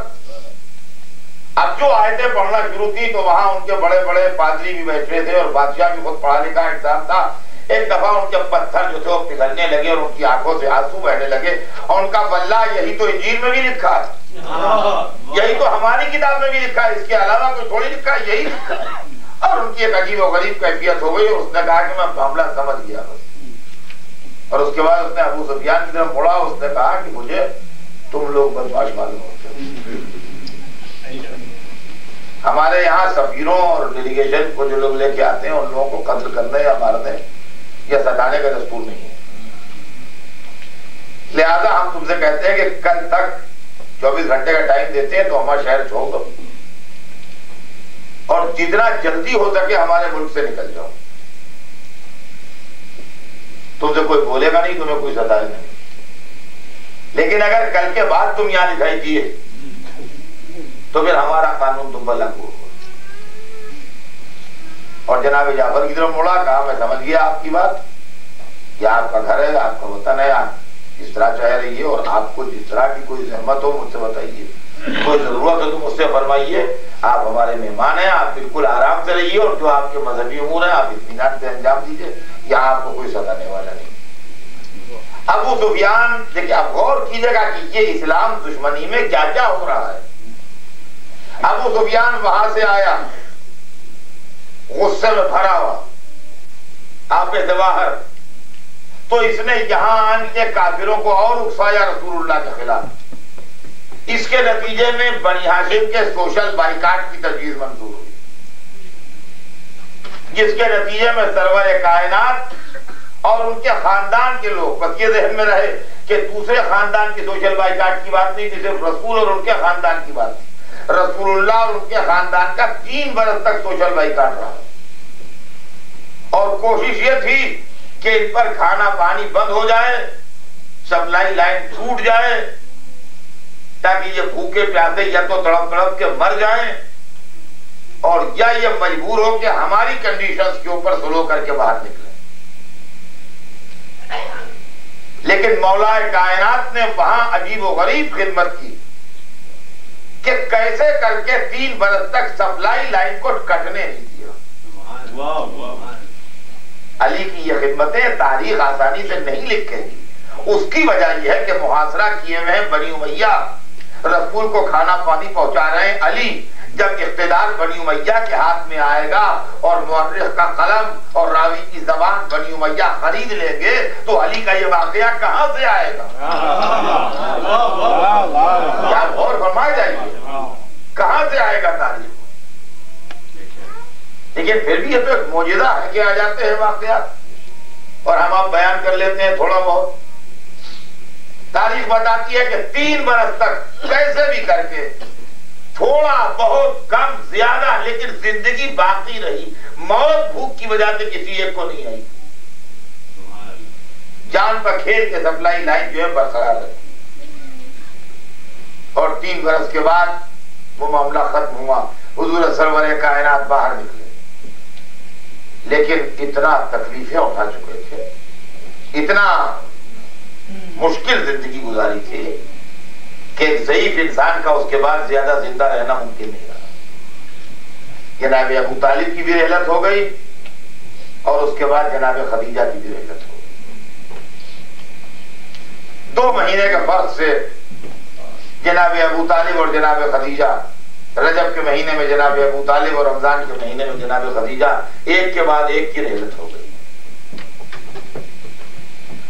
اب جو آیتیں پڑھنا شروع کی تو وہاں ان کے بڑے بڑے پادری بھی بیٹھے تھے اور بادشاہ بھی خود پڑھا لکھا انسان تھا. ایک دفعہ ان کے پتھر جو تھے وہ پگھلنے لگے اور ان کی آنکھوں سے آنسو بہنے لگے اور ان کا واللہ یہی تو انجیل میں بھی لکھا ہے، یہی تو ہماری کتاب میں بھی لکھا ہے، اس کے علاوہ کوئی تھوڑی لکھا ہے، یہی لکھا ہے. اور ان کی ایک عجیب و غریب کیفیت ہو گئی اور اس نے کہا کہ میں معاملہ سمجھ گیا بس. اور اس کے بعد اس نے ابو سفیان کی طرف مڑا، اس نے کہا کہ مجھے تم لوگ بدماش معلوم ہوتے ہو. ہمارے یہاں سفیروں اور ڈیلیگیشن کو جو لوگ لے کے آتے ہیں ان لوگوں کو قتل کرنے یا مارنے یا ستانے کا دستور نہیں ہے. لہذا ہم تم سے کہتے ہیں کہ کل تک 24 گھنٹے کا ٹائم دیتے ہیں تو ہمارا شہر چھوڑ دو اور جتنا جلدی ہو سکے ہمارے ملک سے نکل جاؤ. تم سے کوئی بولے گا نہیں, تمہیں کوئی ستائے نہیں, لیکن اگر کل کے بعد تم یہاں دکھائی دیے تو پھر ہمارا قانون تم پر لاگو ہوگا. اور جناب جعفر کی طرف مڑا, کہا میں سمجھ گیا آپ کی بات, کہ آپ کا گھر ہے, آپ کا وطن ہے, آپ اس طرح چاہ رہیے اور آپ کو جس طرح کی کوئی زحمت ہو مجھ سے بتائیے, کوئی ضرورت ہو تو مجھ سے فرمائیے. آپ ہمارے مہمان ہیں, آپ بالکل آرام سے رہیے اور جو آپ کے مذہبی امور ہیں آپ اطمینان سے انجام دیجیے, یہاں آپ کو کوئی ستانے والا نہیں. ابو سفیان, دیکھیں آپ غور کیجیے گا کہ یہ اسلام دشمنی میں کیا کیا ہو رہا ہے. ابو سفیان وہاں سے آیا غصے میں بھرا ہوا, آپ ظواہر, تو اس نے یہاں آن کے کافروں کو اور اکسایا رسول اللہ کے خلاف. اس کے نتیجے میں بنی ہاشم کے سوشل بائیکاٹ کی تجویز منظور ہوئی, جس کے نتیجے میں سرور کائنات اور ان کے خاندان کے لوگ, بس یہ ذہن میں رہے کہ دوسرے خاندان کی سوشل بائیکاٹ کی بات نہیں تھی, صرف رسول اور ان کے خاندان کی بات تھی. رسول اللہ اور ان کے خاندان کا 3 برس تک سوشل بائیکاٹ رہا اور کوشش یہ تھی کہ ان پر کھانا پانی بند ہو جائے, سپلائی لائن ٹوٹ جائے, تاکہ یہ بھوکے پیاسے یا تو تڑپ تڑپ کے مر جائیں اور یا یہ مجبور ہو کہ ہماری کنڈیشنز کے اوپر سلو کر کے باہر نکلیں. لیکن مولا کائنات نے وہاں عجیب و غریب خدمت کی کہ کیسے کر کے 3 برس تک سپلائی لائن کو کٹنے نہیں دیا. علی کی یہ خدمتیں تاریخ آسانی سے نہیں لکھے گی. اس کی وجہ یہ ہے کہ محاصرہ کیے ہوئے ہیں بنی امیہ, رسول کو کھانا پانی پہنچا رہے ہیں. علی جب اقتدار بنی امیہ کے ہاتھ میں آئے گا اور مورخ کا قلم اور راوی کی زبان بنی امیہ خرید لیں گے تو علی کا یہ واقعہ کہاں سے آئے گا؟ کیا غور فرمائے جائیے, کہاں سے آئے گا تاریخ؟ لیکن پھر بھی یہ تو ایک معجزہ ہے کہ آ جاتے ہیں واقعات اور ہم آپ بیان کر لیتے ہیں تھوڑا بہت. تاریخ بتاتی ہے کہ 3 برس تک کیسے بھی کر کے تھوڑا بہت کم زیادہ لیکن زندگی باقی رہی. موت بھوک کی وجہ سے کسی ایک کو نہیں آئی. جان پر کھیل کے سپلائی لائن جو ہے برقرار رہی اور 3 برس کے بعد وہ معاملہ ختم ہوا. حضور سرور کائنات باہر نکلے, لیکن اتنا تکلیفیں اٹھا چکے تھے, اتنا مشکل زندگی گزاری تھی کہ ایک ضعیف انسان کا اس کے بعد زیادہ زندہ رہنا ممکن نہیں رہا. جناب ابو طالب کی بھی رحلت ہو گئی اور اس کے بعد جناب خدیجہ کی بھی رحلت ہو گئی. 2 مہینے کے فرق سے جناب ابو طالب اور جناب خدیجہ, رجب کے مہینے میں جناب ابو طالب اور رمضان کے مہینے میں جناب خدیجہ, ایک کے بعد ایک کی رحلت ہو گئی.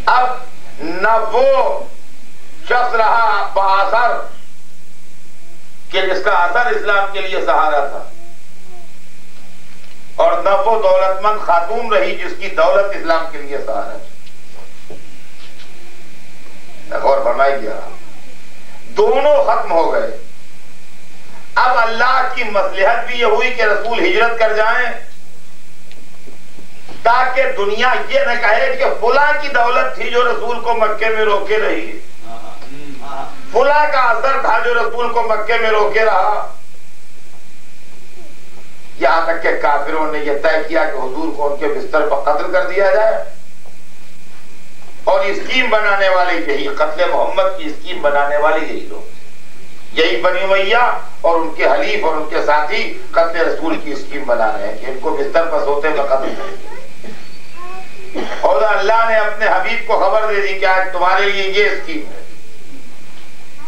اب نہ وہ شخص رہا باثر کہ جس کا اثر اسلام کے لیے سہارا تھا, اور نہ وہ دولت مند خاتون رہی جس کی دولت اسلام کے لیے سہارا تھی. غور فرمائیے, دونوں ختم ہو گئے. اب اللہ کی مصلحت بھی یہ ہوئی کہ رسول ہجرت کر جائیں تاکہ دنیا یہ نہ کہے کہ فلاں کی دولت تھی جو رسول کو مکے میں روکے رہی, فلاں کا اثر تھا جو رسول کو مکے میں روکے رہا. یہاں تک کہ کافروں نے یہ طے کیا کہ حضور کو ان کے بستر پر قتل کر دیا جائے, اور اسکیم بنانے والے یہی, قتل محمد کی اسکیم بنانے والے یہی لوگ, یہی بنی امیہ اور ان کے حلیف اور ان کے ساتھی قتل رسول کی اسکیم بنا رہے ہیں کہ ان کو بستر پر سوتے ہوئے قتل کریں. اور اللہ نے اپنے حبیب کو خبر دے دی کہ آج تمہارے لیے یہ اسکیم ہے.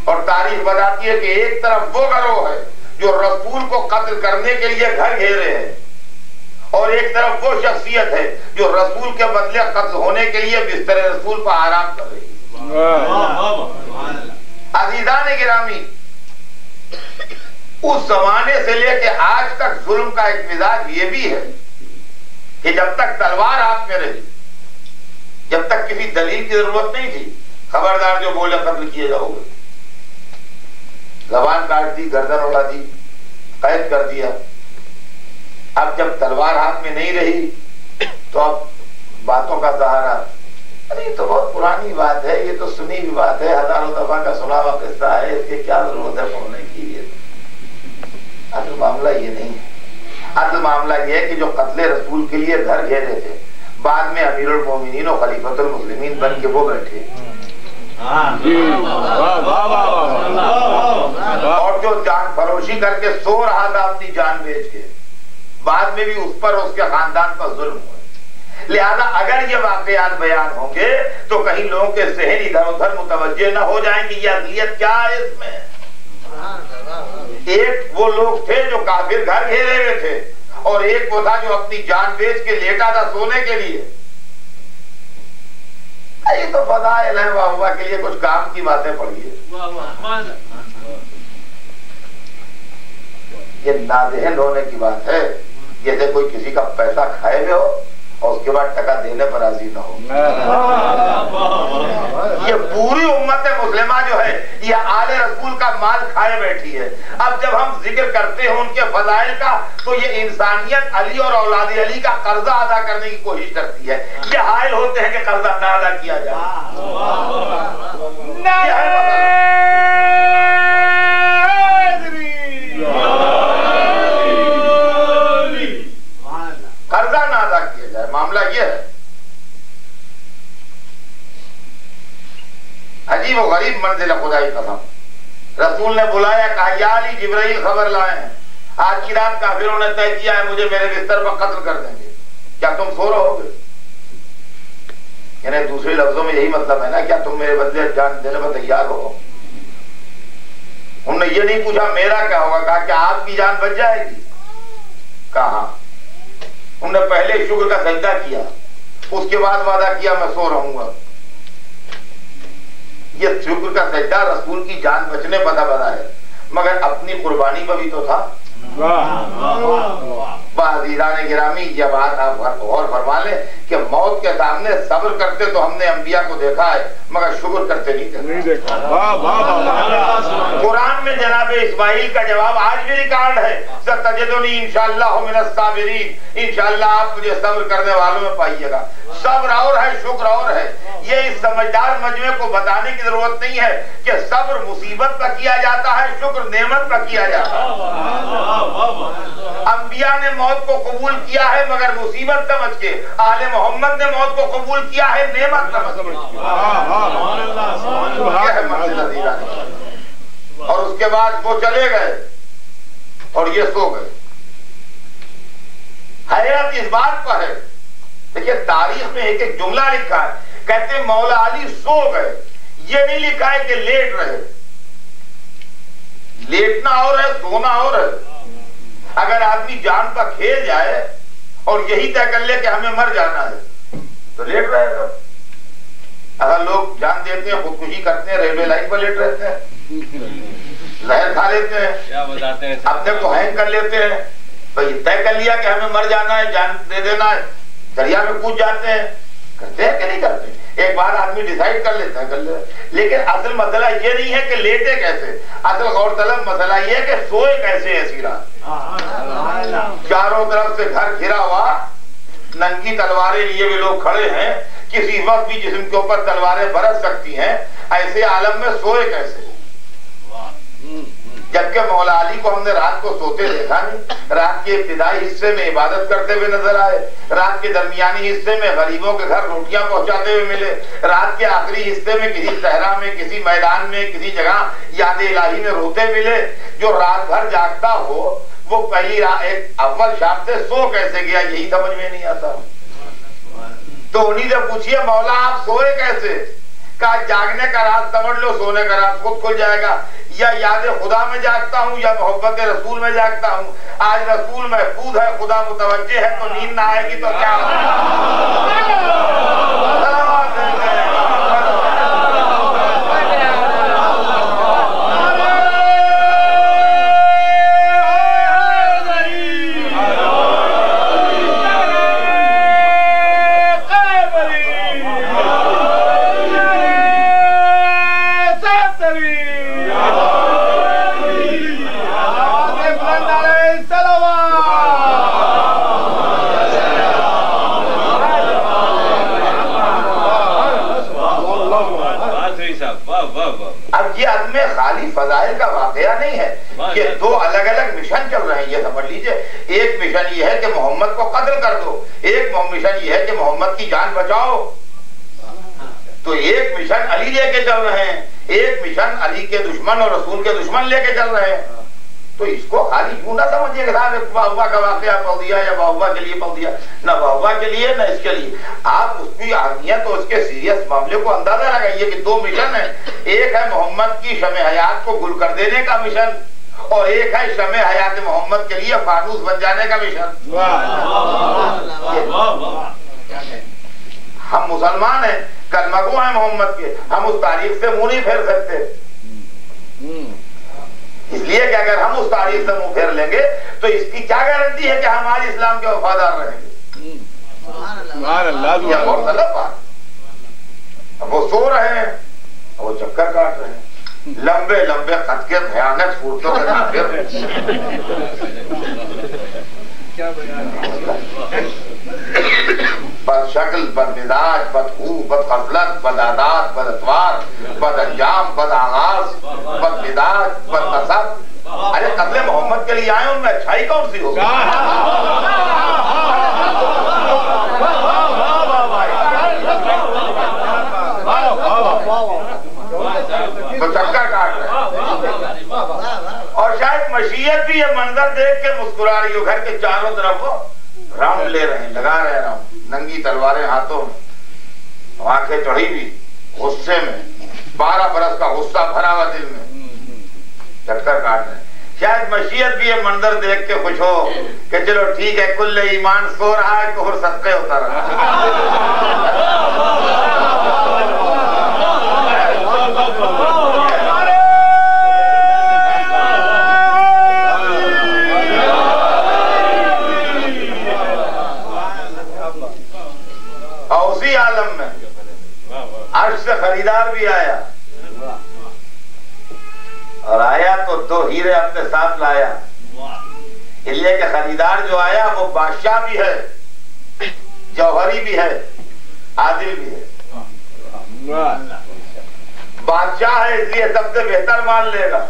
اور تاریخ بتاتی ہے کہ ایک طرف وہ گروہ ہے جو رسول کو قتل کرنے کے لیے گھر گھیرے ہیں, اور ایک طرف وہ شخصیت ہے جو رسول کے بدلے قتل ہونے کے لیے بستر رسول پر آرام کر رہی ہے. عزیزان گرامی، اس زمانے سے لے کے آج تک ظلم کا ایک مزاج یہ بھی ہے کہ جب تک تلوار ہاتھ میں رہی، جب تک کسی دلیل کی ضرورت نہیں تھی، خبردار جو بولے قتل کیے جاؤ گے، زبان کاٹ دی، گردن اڑا دی، قید کر دیا۔ اب جب تلوار ہاتھ میں نہیں رہی تو اب باتوں کا سہارا، ارے یہ تو بہت پرانی بات ہے، یہ تو سنی ہوئی بات ہے، ہزاروں دفعہ کا سنا ہوا قصہ ہے، اس کی کیا ضرورت ہے پڑھنے کی؟ اصل معاملہ یہ نہیں ہے، اصل معاملہ یہ ہے کہ جو قتل رسول کے لیے گھر گھیرے تھے، بعد میں امیر المومنین و خلیفۃ المسلمین بن کے وہ بیٹھے، اور جو جان فروشی کر کے سو رہا تھا اپنی جان بیچ کے، بعد میں بھی اس پر اس کے خاندان پر ظلم ہوا۔ لہذا اگر یہ واقعات بیان ہوں گے تو کہیں لوگوں کے ذہن ادھر ادھر متوجہ نہ ہو جائیں کہ یہ اصلیت کیا ہے اس میں۔ ایک وہ لوگ تھے جو کافر گھر گھیرے ہوئے تھے، اور ایک وہ تھا جو اپنی جان بیچ کے لیٹا تھا سونے کے لیے۔ یہ تو فضائل ہے، واہ واہ کے لیے کچھ کام کی باتیں پڑھیے۔ یہ ناذہن ہونے کی بات ہے، جیسے کوئی کسی کا پیسہ کھائے ہوئے ہو اور اس کے بعد ٹکا دینے پر راضی نہ ہو۔ یہ پوری امت مسلمہ جو ہے یہ آل رسول کا مال کھائے بیٹھی ہے۔ اب جب ہم ذکر کرتے ہیں ان کے فضائل کا تو یہ انسانیت علی اور اولاد علی کا قرضہ ادا کرنے کی کوشش کرتی ہے۔ یہ حائل ہوتے ہیں کہ قرضہ نہ ادا کیا جائے۔ قرضہ نہ ادا کیا جائے، معاملہ یہ ہے۔ عجیب و غریب منزل خدائی قسم، رسول نے بلایا، کہا یا علی جبرائیل خبر لائے ہیں، آج کی رات کافروں نے طے کیا ہے مجھے میرے بستر پر قتل کر دیں گے، کیا تم سو رہو گے؟ یعنی دوسرے لفظوں میں یہی مطلب ہے نا، کیا تم میرے بدلے جان دینے پر تیار ہو؟ انہوں نے یہ نہیں پوچھا میرا کیا ہوگا، کہا کہ آپ کی جان بچ جائے گی؟ کہاں؟ انہوں نے پہلے شکر کا سجدہ کیا، اس کے بعد وعدہ کیا میں سو رہوں گا۔ یہ شکر کا سجدہ رسول کی جان بچنے پتہ بنا ہے، مگر اپنی قربانی پر بھی تو تھا۔ عزیزان گرامی، یہ بات آپ غور فرما لیں کہ موت کے سامنے صبر کرتے تو ہم نے انبیاء کو دیکھا ہے، مگر شکر کرتے نہیں دیکھا۔ قرآن میں جناب اسماعیل کا جواب آج بھی ریکارڈ ہے، ستجدنی انشاءاللہ من الصابرین، انشاءاللہ آپ مجھے صبر کرنے والوں میں پائیے گا۔ صبر اور ہے، شکر اور ہے۔ یہ اس سمجھدار مجمع کو بتانے کی ضرورت نہیں ہے کہ صبر مصیبت پر کیا جاتا ہے، شکر نعمت پر کیا جاتا ہے۔ انبیاء نے موت کو قبول کیا ہے مگر مصیبت سمجھ کے، آل محمد نے موت کو قبول کیا ہے نعمت سمجھ کے۔ یہ ہے منزل عزیزان۔ اور اس کے بعد وہ چلے گئے اور یہ سو گئے۔ حیرت اس بات پر ہے، دیکھیے تاریخ میں ایک ایک جملہ لکھا ہے، کہتے ہیں مولا علی سو گئے، یہ نہیں لکھا ہے کہ لیٹ رہے۔ لیٹنا اور ہے، سونا اور ہے۔ اگر آدمی جان پر کھیل جائے اور یہی طے کر لے کہ ہمیں مر جانا ہے تو لیٹ رہے گا۔ اگر لوگ جان دیتے ہیں، خودکشی کرتے ہیں، ریلوے لائن پر لیٹ رہتے ہیں، زہر کھا لیتے ہیں، اپنے کو ہینگ کر لیتے ہیں، بھئی طے کر لیا کہ ہمیں مر جانا ہے، جان دے دینا ہے، دریا میں کود جاتے ہیں، کرتے ہیں کہ نہیں کرتے؟ ایک بار آدمی ڈیسائیڈ کر لیتا ہے، کر لیتا ہے۔ لیکن اصل مسئلہ یہ نہیں ہے کہ لیٹے کیسے، اصل غور طلب مسئلہ یہ ہے کہ سوئے کیسے ایسی رات۔ چاروں طرف سے گھر گھرا ہوا، ننگی تلواریں لیے ہوئے لوگ کھڑے ہیں، کسی وقت بھی جسم کے اوپر تلواریں برس سکتی ہیں، ایسے عالم میں سوئے کیسے؟ جبکہ مولا علی کو ہم نے رات کو سوتے دیکھا نہیں، رات کے ابتدائی حصے میں عبادت کرتے ہوئے نظر آئے، رات کے درمیانی حصے میں غریبوں کے گھر روٹیاں پہنچاتے ہوئے ملے، رات کے آخری حصے میں کسی صحرا میں، کسی میدان میں، کسی جگہ یاد الہی میں روتے ملے۔ جو رات بھر جاگتا ہو وہ پہلی ایک اول شام سے سو کیسے گیا، یہی سمجھ میں نہیں آتا۔ تو انہی سے پوچھئے مولا آپ سوئے کیسے؟ کہا جاگنے کا راز سمجھ لو، سونے کا راز خود کھل جائے گا، یا یاد خدا میں جاگتا ہوں یا محبت رسول میں جاگتا ہوں۔ آج رسول محفوظ ہے، خدا متوجہ ہے، تو نیند نہ آئے گی تو کیا خالی فضائل کا واقعہ نہیں ہے، یہ دو الگ الگ مشن چل رہے ہیں، یہ سمجھ لیجئے۔ ایک مشن یہ ہے کہ محمد کو قتل کر دو، ایک مشن یہ ہے کہ محمد کی جان بچاؤ۔ تو ایک مشن علی لے کے چل رہے ہیں، ایک مشن علی کے دشمن اور رسول کے دشمن لے کے چل رہے ہیں۔ تو اس کو خالی یوں نہ سمجھیے کہ صاحب بہوا کا واقعہ پڑھ دیا یا بہوا کے لیے پڑھ دیا، نہ بہوا کے لیے نہ اس کے لیے۔ آپ اس کی اہمیت اور اس کے سیریس معاملے کو اندازہ لگائیے کہ دو مشن ہیں، ایک ہے محمد کی شمع حیات کو گل کر دینے کا مشن، اور ایک ہے شمع حیات محمد کے لیے فانوس بن جانے کا مشن۔ ہم مسلمان ہیں، کلمہ گو ہیں محمد کے، ہم اس تاریخ سے منہ نہیں پھیر سکتے، اس لیے کہ اگر ہم اس تاریخ سے منہ پھیر لیں گے تو اس کی کیا گارنٹی ہے کہ ہم آج اسلام کے وفادار رہیں گے؟ یہ بہت غلط بات۔ وہ سو رہے ہیں، وہ چکر کاٹ رہے ہیں، لمبے لمبے خط کے بھیانک صورتوں کے نافذ، بد شکل، بد مزاج، بد خو، بد خصلت، بد عادات، بد اطوار، بد انجام، بد آغاز، بد مزاج، بد نسب۔ ارے قتل محمد کے لیے آئے، ان میں اچھائی کون سی ہوگی؟ تو چکر کاٹ رہے ہیں، اور شاید مشیت بھی یہ منظر دیکھ کے مسکرا رہی ہو، گھر کے چاروں طرف وہ راؤنڈ لے رہے ہیں، لگا رہے ہیں راؤنڈ، ننگی تلواریں ہاتھوں میں، آنکھیں چڑھی ہوئی، غصے میں، 12 برس کا غصہ بھرا ہوا دل میں، چکر کاٹ رہے ہیں۔ شاید مشیت بھی یہ منظر دیکھ کے خوش ہو کہ چلو ٹھیک ہے، کل ایمان سو رہا ہے، کفر صدقے ہوتا رہا۔ اور اسی عالم میں عرش سے خریدار بھی آیا، اور آیا تو 2 ہیرے اپنے ساتھ لایا، اس لیے کہ خریدار جو آیا وہ بادشاہ بھی ہے، جوہری بھی ہے، عادل بھی ہے۔ بادشاہ ہے اس لیے سب سے بہتر مان لے گا،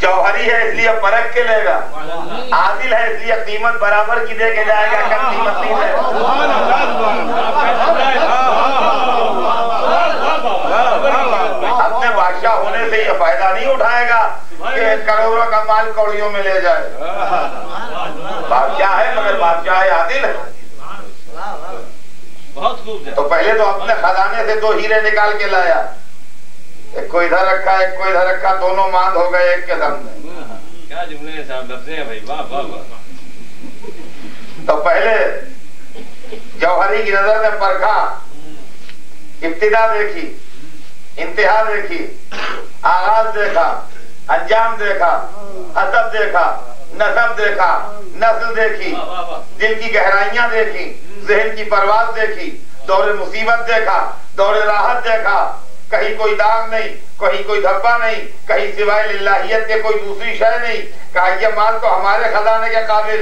جوہری ہے اس لیے پرکھ کے لے گا، عادل ہے اس لیے قیمت برابر کی دے کے جائے گا، کم قیمت نہیں ہے۔ اپنے بادشاہ ہونے سے یہ فائدہ نہیں اٹھائے گا کہ کروڑوں کا مال کوڑیوں میں لے جائے، بادشاہ ہے مگر بادشاہ عادل ہے۔ تو پہلے تو اپنے خزانے سے 2 ہیرے نکال کے لایا، ایک کو ادھر رکھا، ایک کو ادھر رکھا، دونوں ماند ہو گئے ایک کے دم میں۔ کیا جملے صاحب لفظ ہیں بھائی، واہ واہ واہ۔ تو پہلے جوہری کی نظر میں پرکھا، ابتدا دیکھی، انتہا دیکھی، آغاز دیکھا، انجام دیکھا، حسب دیکھا، نسب دیکھا، نسل دیکھی، دل کی گہرائیاں دیکھی، ذہن کی پرواز دیکھی، دور مصیبت دیکھا، دور راحت دیکھا، کہیں کوئی داغ نہیں، کہیں کوئی دھبا نہیں، کہیں سوائے للہیت کے کوئی دوسری شے نہیں، کہا یہ مال تو ہمارے خزانے کے قابل۔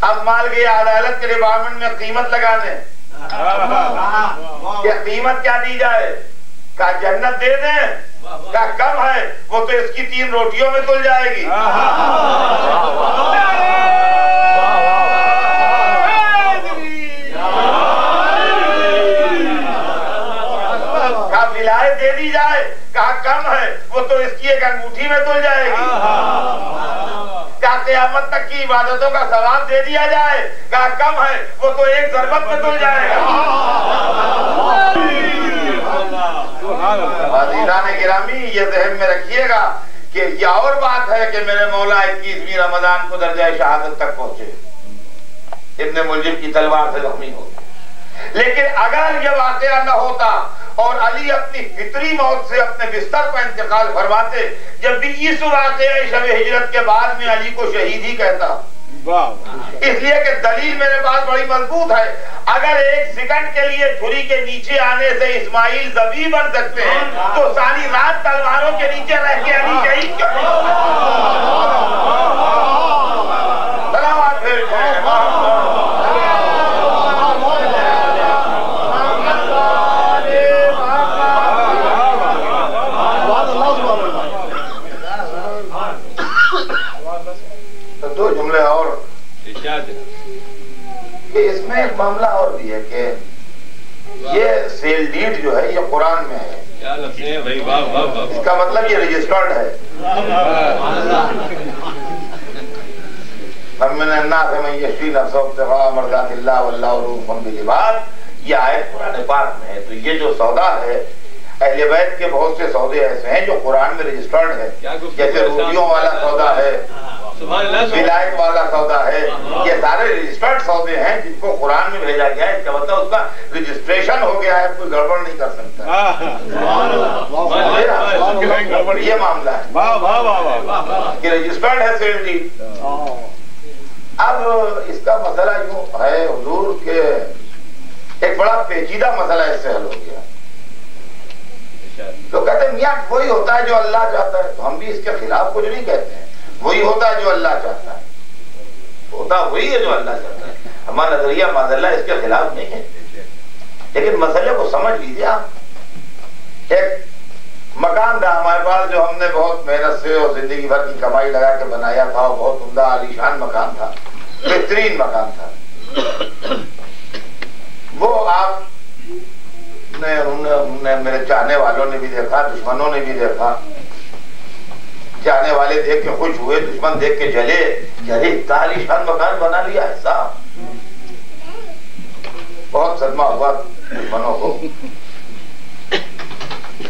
اب مال گیا عدالت کے ڈپارٹمنٹ میں قیمت لگانے، کہ قیمت کیا دی جائے، کہا جنت دے دیں، کہا کم ہے، وہ تو اس کی 3 روٹیوں میں تل جائے گی۔ کہا ولایت دے دی جائے، کہا کم ہے، وہ تو اس کی 1 انگوٹھی میں تل جائے گی۔ کہا قیامت تک کی عبادتوں کا ثواب دے دیا جائے، کہا کم ہے، وہ تو 1 ضربت میں تل جائے گا۔ عزیزان گرامی، یہ ذہن میں رکھیے گا کہ یہ اور بات ہے کہ میرے مولا 21ویں رمضان کو درجہ شہادت تک پہنچے، ابن ملجم کی تلوار سے زخمی ہو گئے، لیکن اگر یہ واقعہ نہ ہوتا اور علی اپنی فطری موت سے اپنے بستر پر انتقال فرماتے، جب بھی اس واقعہ شب ہجرت کے بعد میں علی کو شہید ہی کہتا، اس لیے کہ دلیل میرے پاس بڑی مضبوط ہے۔ اگر 1 سیکنڈ کے لیے چھری کے نیچے آنے سے اسماعیل ذبیح بن سکتے ہیں تو ساری رات تلواروں کے نیچے رہ کے علی شہید کیوں نہیں؟ سلامات بھیجتے ہیں۔ ایک معاملہ اور بھی ہے کہ یہ سیل ڈیڈ جو ہے یہ قرآن میں ہے. کیا لفظ ہیں بھائی، واہ واہ واہ. اس کا مطلب یہ رجسٹرڈ ہے. من الناس من یشری نفسہ ابتغاء مرضات اللہ واللہ رؤوف بالعباد، یہ آیت قرآن پاک میں ہے. تو یہ جو سودا ہے، اہل بیت کے بہت سے سودے ایسے ہیں جو قرآن میں رجسٹرڈ ہے، جیسے روٹیوں والا سودا ہے، ولایت والا سودا ہے، یہ سارے رجسٹرڈ سودے ہیں جن کو قرآن میں بھیجا گیا ہے. اس کا مطلب اس کا رجسٹریشن ہو گیا ہے، کوئی گڑبڑ نہیں کر سکتا. یہ معاملہ ہے کہ رجسٹرڈ ہے سیل ڈیڈ. اب اس کا مسئلہ یوں ہے حضور کے ایک بڑا پیچیدہ مسئلہ اس سے حل ہو گیا. تو کہتے ہیں میاں وہی ہوتا ہے جو اللہ چاہتا ہے. تو ہم بھی اس کے خلاف کچھ نہیں کہتے ہیں، وہی ہوتا ہے جو اللہ چاہتا ہے، ہوتا وہی ہے جو اللہ چاہتا ہے. ہمارا نظریہ معذاللہ اس کے خلاف نہیں ہے، لیکن مسئلے کو سمجھ لیجیے آپ. ایک مکان تھا ہمارے پاس جو ہم نے بہت محنت سے اور زندگی بھر کی کمائی لگا کے بنایا تھا، اور بہت عمدہ عالیشان مکان تھا، بہترین مکان تھا. وہ آپ نے میرے چاہنے والوں نے بھی دیکھا، دشمنوں نے بھی دیکھا. چاہنے والے دیکھ کے خوش ہوئے، دشمن دیکھ کے جلے. ارے اتنا عالیشان مکان بنا لیا ایسا. بہت صدمہ ہوا دشمنوں کو.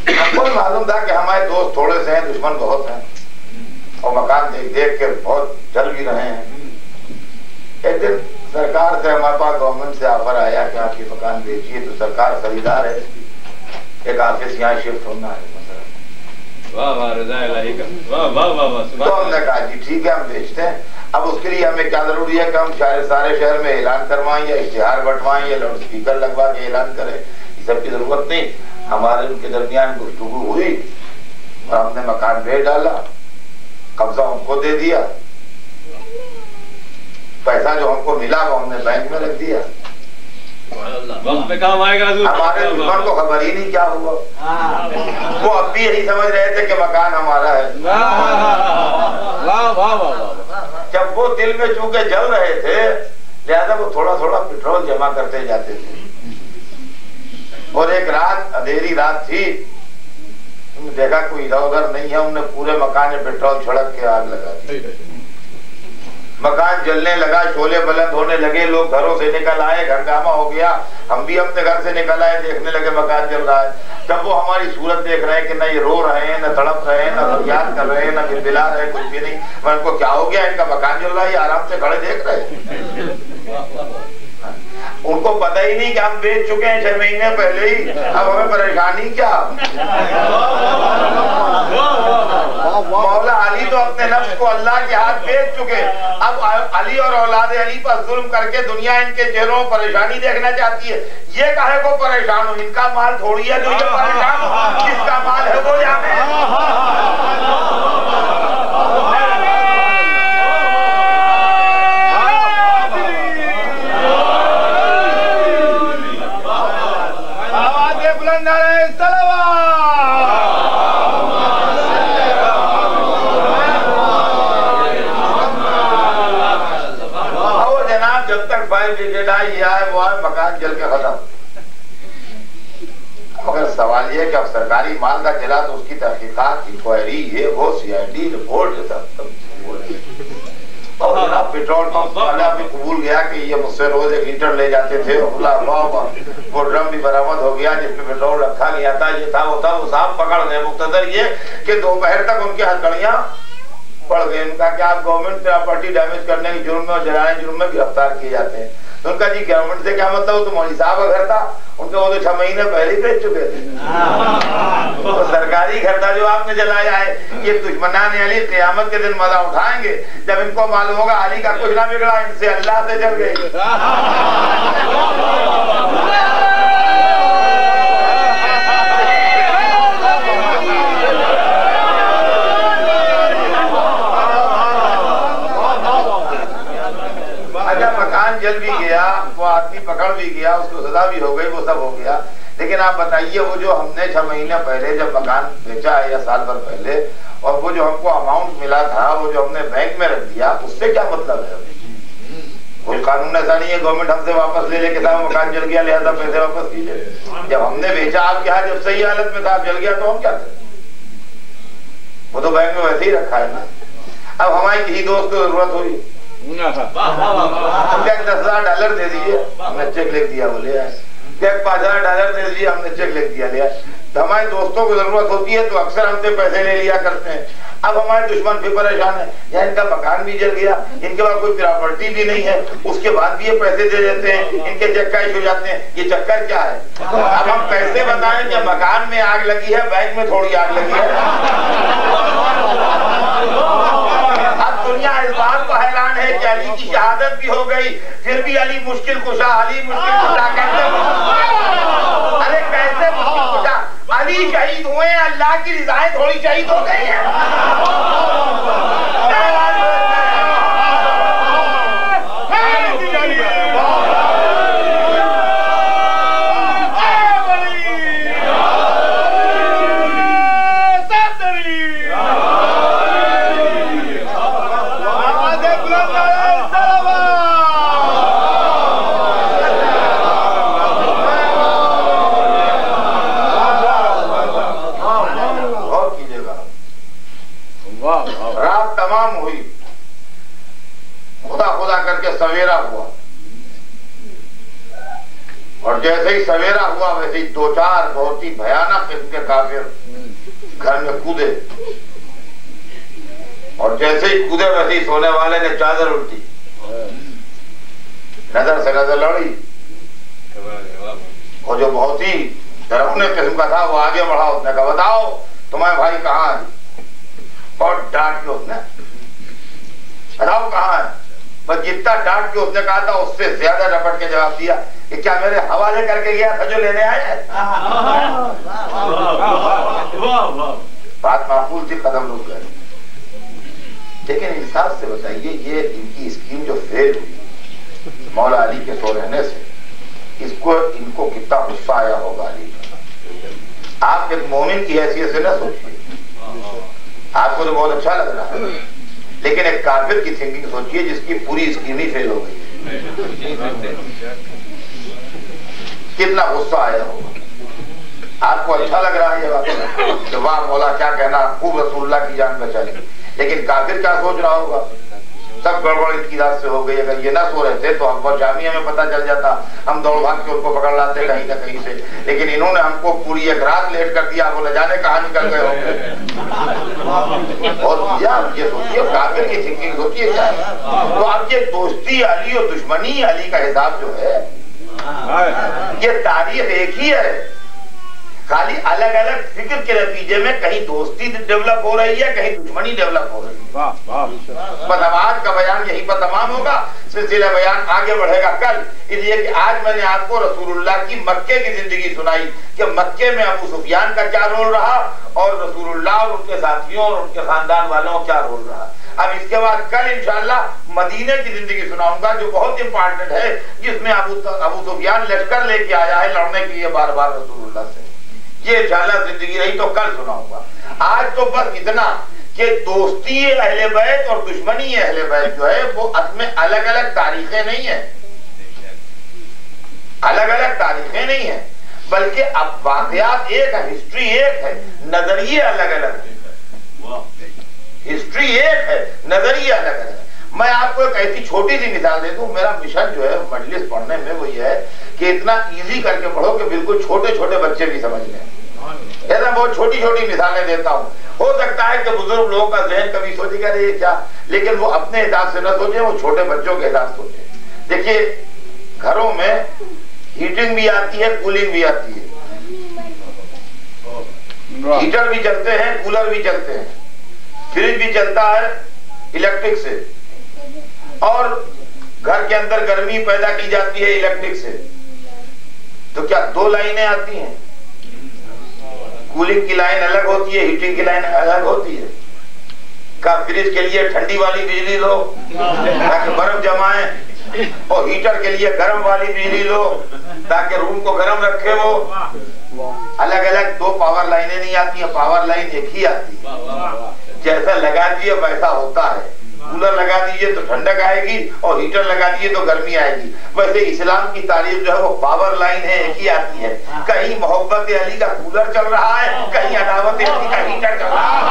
ہم کو معلوم تھا کہ ہمارے دوست تھوڑے سے ہیں، دشمن بہت ہیں، اور مکان دیکھ دیکھ کے بہت جل بھی رہے ہیں. ایک دن سرکار سے ہمارے پاس گورنمنٹ سے آفر آیا کہ آپ یہ مکان بیچیے. تو سرکار خریدار ہے، ایک آفس یہاں شفٹ ہونا ہے مثلا. واہ واہ رضا الہی کا، واہ واہ واہ واہ. تو ہم نے کہا جی ٹھیک ہے ہم بیچتے ہیں. اب اس کے لیے ہمیں کیا ضروری ہے کہ ہم سارے شہر میں اعلان کروائیں یا اشتہار بٹوائیں یا لاؤڈ اسپیکر لگوا کے اعلان کریں؟ یہ سب کی ضرورت نہیں. ہمارے ان کے درمیان گفتگو ہوئی اور ہم نے مکان بیچ ڈالا، قبضہ ان کو دے دیا. پیسہ جو ہم کو ملا وہ ہم نے بینک میں رکھ دیا. وقت پہ کام آئے گا. ہمارے دشمن کو خبر ہی نہیں کیا ہوا. وہ اب بھی یہی سمجھ رہے تھے کہ مکان ہمارا ہے. جب وہ دل میں چونکہ جل رہے تھے لہذا وہ تھوڑا تھوڑا پیٹرول جمع کرتے جاتے تھے. اور ایک رات اندھیری رات تھی، ہم نے دیکھا کوئی ادھر ادھر نہیں ہے. ہم نے پورے مکان میں پیٹرول چھڑک کے آگ لگا دی. مکان جلنے لگا، شعلے بلند ہونے لگے، لوگ گھروں سے نکل آئے، ہنگامہ ہو گیا. ہم بھی اپنے گھر سے نکل آئے، دیکھنے لگے مکان جل رہا ہے. جب وہ ہماری صورت دیکھ رہے ہیں کہ نہ یہ رو رہے ہیں، نہ تڑپ رہے ہیں، نہ فریاد کر رہے ہیں، نہ بلبلا رہے ہیں، کچھ بھی نہیں. میں ان کو کیا ہو گیا، ان کا مکان جل رہا ہے، یہ آرام سے کھڑے دیکھ رہے ہیں. ان کو پتہ ہی نہیں کہ ہم بیچ چکے ہیں 6 مہینے پہلے ہی. اب ہمیں پریشانی کیا. مولا علی تو اپنے نفس کو اللہ کے ہاتھ بیچ چکے. اب علی اور اولاد علی پر ظلم کر کے دنیا ان کے چہروں پریشانی دیکھنا چاہتی ہے. یہ کہے کو پریشان ہو، ان کا مال تھوڑی ہے جو یہ پریشان ہو. جس کا مال ہے وہ جانے. مکان جل کے ختم. مگر سوال یہ ہے کہ اب سرکاری مال کا جلا تو اس کی تحقیقات، انکوائری، یہ وہ CID رپورٹ اور جناب پیٹرول پمپ والا بھی قبول گیا کہ یہ مجھ سے روز 1 لیٹر لے جاتے تھے. وہ ڈرم بھی برآمد ہو گیا جس میں پیٹرول رکھا گیا تھا. یہ تھا وہ تھا. وہ صاحب پکڑ گئے. مختصر یہ کہ دوپہر تک ان کی ہتھکڑیاں پڑ گئی. ان کا کہ آپ گورنمنٹ پراپرٹی ڈیمیج کرنے کے جرم میں اور جلانے جرم میں گرفتار کیے جاتے ہیں. تو ان کا جی گورنمنٹ سے کیا مطلب؟ وہ تو مولوی صاحب کا گھر تھا، ان کا وہ تو 6 مہینے پہلے ہی بیچ چکے تھے. تو سرکاری گھر تھا جو آپ نے جلایا ہے. یہ دشمنان علی قیامت کے دن مزہ اٹھائیں گے جب ان کو معلوم ہوگا علی کا کچھ نہ بگڑا، ان سے اللہ سے چل گئی. جل بھی گیا، وہ آدمی پکڑ بھی گیا، اس کو سزا بھی ہو گئی، وہ سب ہو گیا. لیکن آپ بتائیے وہ جو ہم نے 6 مہینے پہلے جب مکان بیچا ہے یا سال بھر پہلے، اور وہ جو ہم کو اماؤنٹ ملا تھا وہ جو ہم نے بینک میں رکھ دیا، اس سے کیا مطلب ہے؟ کوئی قانون ایسا نہیں ہے گورنمنٹ ہم سے واپس لے کے صاحب مکان جل گیا لہذا پیسے واپس کیجیے. جب ہم نے بیچا آپ کے ہاں جب صحیح حالت میں تھا جل گیا تو ہم کیا کریں؟ وہ تو بینک میں ویسے ہی رکھا ہے نا. اب ہماری کسی دوست کو ضرورت ہوئی ہم $10,000 دے دیجیے, ہم نے چیک لکھ دیا, وہ لے آئے. $5,000 دے دیجیے, ہم نے چیک لکھ دیا, لے آئے. تو ہمارے دوستوں کو ضرورت ہوتی ہے تو اکثر ہم سے پیسے لے لیا کرتے ہیں. اب ہمارے دشمن بھی پریشان ہے, یا ان کا مکان بھی جل گیا, ان کے پاس کوئی پراپرٹی بھی نہیں ہے, اس کے بعد بھی یہ پیسے دے دیتے ہیں, ان کے چیک کیش ہو جاتے ہیں. یہ چکر کیا ہے؟ اب ہم کیسے بتائیں کہ مکان میں آگ لگی ہے, بینک میں تھوڑی آگ لگی ہے؟ اب دنیا اس بات کو حیران ہے کہ علی کی شہادت بھی ہو گئی, پھر بھی علی مشکل کشا, علی مشکل کشا کیسے؟ ارے کیسے مشکل کشا؟ علی شہید ہوئے ہیں, اللہ کی رضائیں تھوڑی شہید ہو گئی ہیں. رات تمام ہوئی, خدا خدا کر کے سویرا ہوا, اور جیسے ہی سویرا ہوا ویسے ہی 2-4 بہت ہی بھیانک قسم کے کافر گھر میں کودے, اور جیسے ہی کودے ویسے ہی سونے والے نے چادر الٹی, نظر سے نظر لڑی, اور جو بہت ہی ڈراؤنے قسم کا تھا وہ آگے بڑھا, اس نے کہا بتاؤ تمہارے بھائی کہاں ہے؟ اور ڈانٹ کے اس نے بتاؤ کہاں ہے, بس جتنا ڈانٹ کے اس نے کہا تھا اس سے زیادہ رپٹ کے جواب دیا کہ کیا میرے حوالے کر کے گیا تھا جو لینے آئے؟ بات معقول تھی, قدم رک گئے. لیکن انصاف سے بتائیے یہ ان کی اسکیم جو فیل ہوئی مولا علی کے سو رہنے سے, ان کو کتنا غصہ آیا ہوگا علی کا. آپ ایک مومن کی حیثیت سے نہ سوچیے, آپ کو تو بہت اچھا لگ رہا ہے, لیکن ایک کافر کی تھنکنگ سوچیے جس کی پوری اسکیم ہی فیل ہو گئی, کتنا غصہ آیا ہوگا. آپ کو اچھا لگ رہا ہے یہ بات کہ واہ مولا کیا کہنا, خوب رسول اللہ کی جان بچائی, لیکن کافر کیا سوچ رہا ہوگا؟ سب گڑبڑ اس کی رات سے ہو گئی. اگر یہ نہ سو رہے تھے تو ہم کو جامعہ میں پتہ چل جاتا, ہم دوڑ بھاگ کے ان کو پکڑ لاتے کہیں نہ کہیں سے, لیکن انہوں نے ہم کو پوری ایک رات لیٹ کر دیا, وہ نہ جانے کہاں نکل گئے ہوں گے. اور یہ سوچیے کافر کی تھنکنگ سوچیے کیا ہے. تو اب یہ دوستی علی اور دشمنی علی کا حساب جو ہے یہ تاریخ ایک ہی ہے, خالی الگ الگ فکر کے نتیجے میں کہیں دوستی ڈیولپ ہو رہی ہے, کہیں دشمنی ڈیولپ ہو رہی ہے. بس اب آج کا بیان یہیں پر تمام ہوگا, سلسلہ بیان آگے بڑھے گا کل. اس لیے کہ آج میں نے آپ کو رسول اللہ کی مکے کی زندگی سنائی کہ مکے میں ابو سفیان کا کیا رول رہا, اور رسول اللہ اور ان کے ساتھیوں اور ان کے خاندان والوں کا کیا رول رہا. اب اس کے بعد کل انشاءاللہ مدینے کی زندگی سناؤں گا جو بہت امپارٹنٹ ہے, جس میں ابو سفیان لشکر لے کے آیا ہے لڑنے کے لیے بار بار رسول اللہ سے. یہ انشاءاللہ زندگی رہی تو کل سناؤں گا. آج تو بس اتنا کہ دوستی اہل بیت اور دشمنی اہل بیت جو ہے وہ اصل میں الگ الگ تاریخیں نہیں ہیں, الگ الگ تاریخیں نہیں ہیں, بلکہ اب واقعات ایک ہے, ہسٹری ایک ہے, نظریے الگ الگ ہیں. ہسٹری ایک ہے, نظریے الگ الگ ہیں. میں آپ کو ایک ایسی چھوٹی سی مثال دے دوں. میرا مشن جو ہے مجلس پڑھنے میں وہ یہ ہے کہ اتنا ایزی کر کے پڑھو کہ بالکل چھوٹے چھوٹے بچے بھی سمجھ لیں. ایسا بہت چھوٹی چھوٹی مثالیں دیتا ہوں. ہو سکتا ہے کہ بزرگ لوگوں کا ذہن کبھی سوچے گا یہ کیا, لیکن وہ اپنے حساب سے نہ سوچیں, وہ چھوٹے بچوں کے حساب سے سوچیں. دیکھیے گھروں میں ہیٹنگ بھی آتی ہے, کولنگ بھی آتی ہے, ہیٹر بھی چلتے ہیں, کولر بھی چلتے ہیں, فریج بھی چلتا ہے الیکٹرک سے, اور گھر کے اندر گرمی پیدا کی جاتی ہے الیکٹرک سے. تو کیا دو لائنیں آتی ہیں؟ کولنگ کی لائن الگ ہوتی ہے, ہیٹنگ کی لائن الگ ہوتی ہے. کا فریج کے لیے ٹھنڈی والی بجلی لو تاکہ برف جمائے, اور ہیٹر کے لیے گرم والی بجلی لو تاکہ روم کو گرم رکھے. وہ الگ الگ دو پاور لائنیں نہیں آتی ہیں, پاور لائن ایک ہی آتی ہے. جیسا لگا دیے ویسا ہوتا ہے. کولر لگا دیجئے تو ٹھنڈک آئے گی اور ہیٹر لگا دیجئے تو گرمی آئے گی. ویسے اسلام کی تاریخ جو ہے وہ پاور لائن ہے، ایک ہی آتی ہے. کہیں محبت علی کا کولر چل رہا ہے، کہیں عداوت علی کا ہیٹر چل رہا ہے.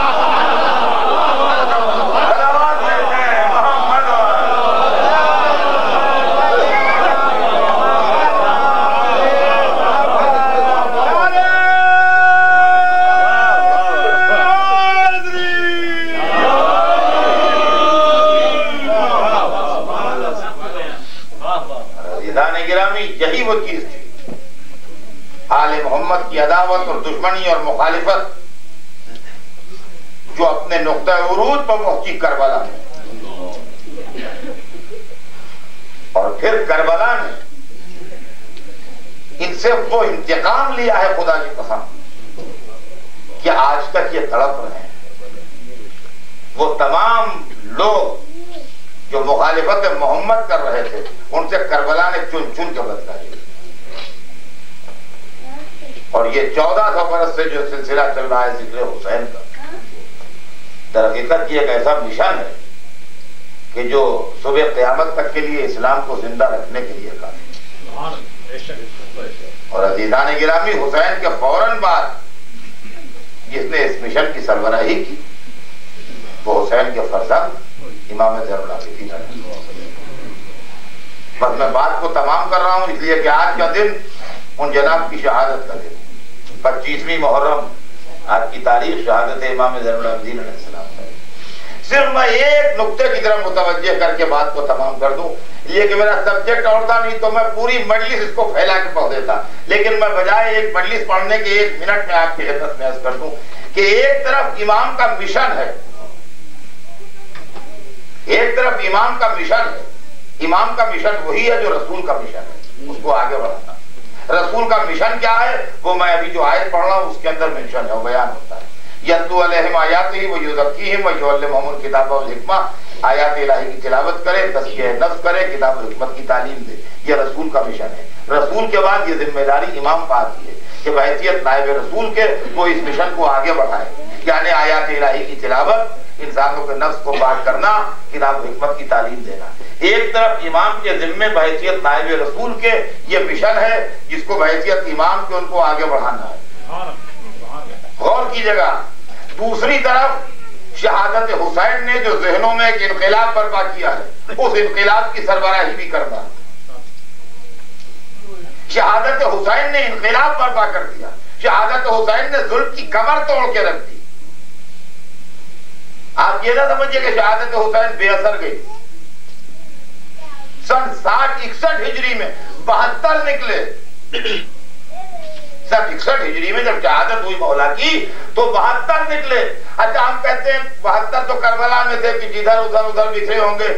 یہی وہ چیز تھی، آل محمد کی عداوت اور دشمنی اور مخالفت جو اپنے نقطہ عروج پر پہنچی کربلا میں. اور پھر کربلا نے ان سے وہ انتقام لیا ہے خدا کی قسم کہ آج تک یہ تڑپ رہے ہیں. وہ تمام لوگ جو مخالفت محمد کر رہے تھے ان سے کربلا نے چن چن کے بدلا لیا. اور یہ 1400 برس سے جو سلسلہ چل رہا ہے ذکر حسین کا، در حقیقت یہ ایک ایسا مشن ہے کہ جو صبح قیامت تک کے لیے اسلام کو زندہ رکھنے کے لیے کافی. اور عزیزان گرامی، حسین کے فوراً بعد جس نے اس مشن کی سربراہی کی وہ حسین کے فرزند امام زین العابدین. بس میں بات کو تمام کر رہا ہوں اس لیے کہ آج کا دن ان جناب کی شہادت کا دن، 25ویں محرم، آج کی تاریخ شہادت امام زین العابدین علیہ السلام ہے. صرف میں ایک نقطے کی طرف متوجہ کر کے بات کو تمام کر دوں، یہ کہ میرا سبجیکٹ اور تھا، نہیں تو میں پوری مجلس اس کو پھیلا کے پڑھ دیتا. لیکن میں بجائے ایک مجلس پڑھنے کے 1 منٹ میں آپ کی خدمت میں عرض کر دوں کہ ایک طرف امام کا مشن ہے، ایک طرف امام کا مشن ہے. امام کا مشن وہی ہے جو رسول کا مشن ہے، اس کو آگے بڑھانا. رسول کا مشن کیا ہے وہ میں ابھی جو آیت پڑھ رہا ہوں اس کے اندر مینشن ہے، وہ بیان ہوتا ہے. یتلو علیہم آیاتہ ویزکیہم ویعلمہم الکتاب والحکمہ، آیات الہی کی تلاوت کرے، تزکیہ نفس کرے، کتاب و حکمت کی تعلیم دے. یہ رسول کا مشن ہے. رسول کے بعد یہ ذمہ داری امام پر آتی ہے کہ بحیثیت نائب رسول کے وہ اس مشن کو آگے بڑھائے، یعنی آیات الہی کی تلاوت، انسانوں کے نفس کو پاک کرنا، کتاب و حکمت کی تعلیم دینا. ایک طرف امام کے ذمے بحیثیت نائب رسول کے یہ مشن ہے جس کو بحیثیت امام کے ان کو آگے بڑھانا ہے. غور کیجیے گا. دوسری طرف شہادت حسین نے جو ذہنوں میں ایک انقلاب برپا کیا ہے اس انقلاب کی سربراہی بھی کرنا ہے. شہادت حسین نے انقلاب برپا کر دیا. شہادت حسین نے ظلم کی کمر توڑ کے رکھ دی. آپ یہ نہ سمجھئے کہ شہادت حسین بے اثر گئی. سن 60-61 ہجری میں 72 نکلے. سن 61 ہجری میں جب شہادت ہوئی مولا کی تو 72 نکلے. اچھا ہم کہتے ہیں 72 تو کربلا میں تھے کہ جدھر ادھر بکھرے ہوں گے،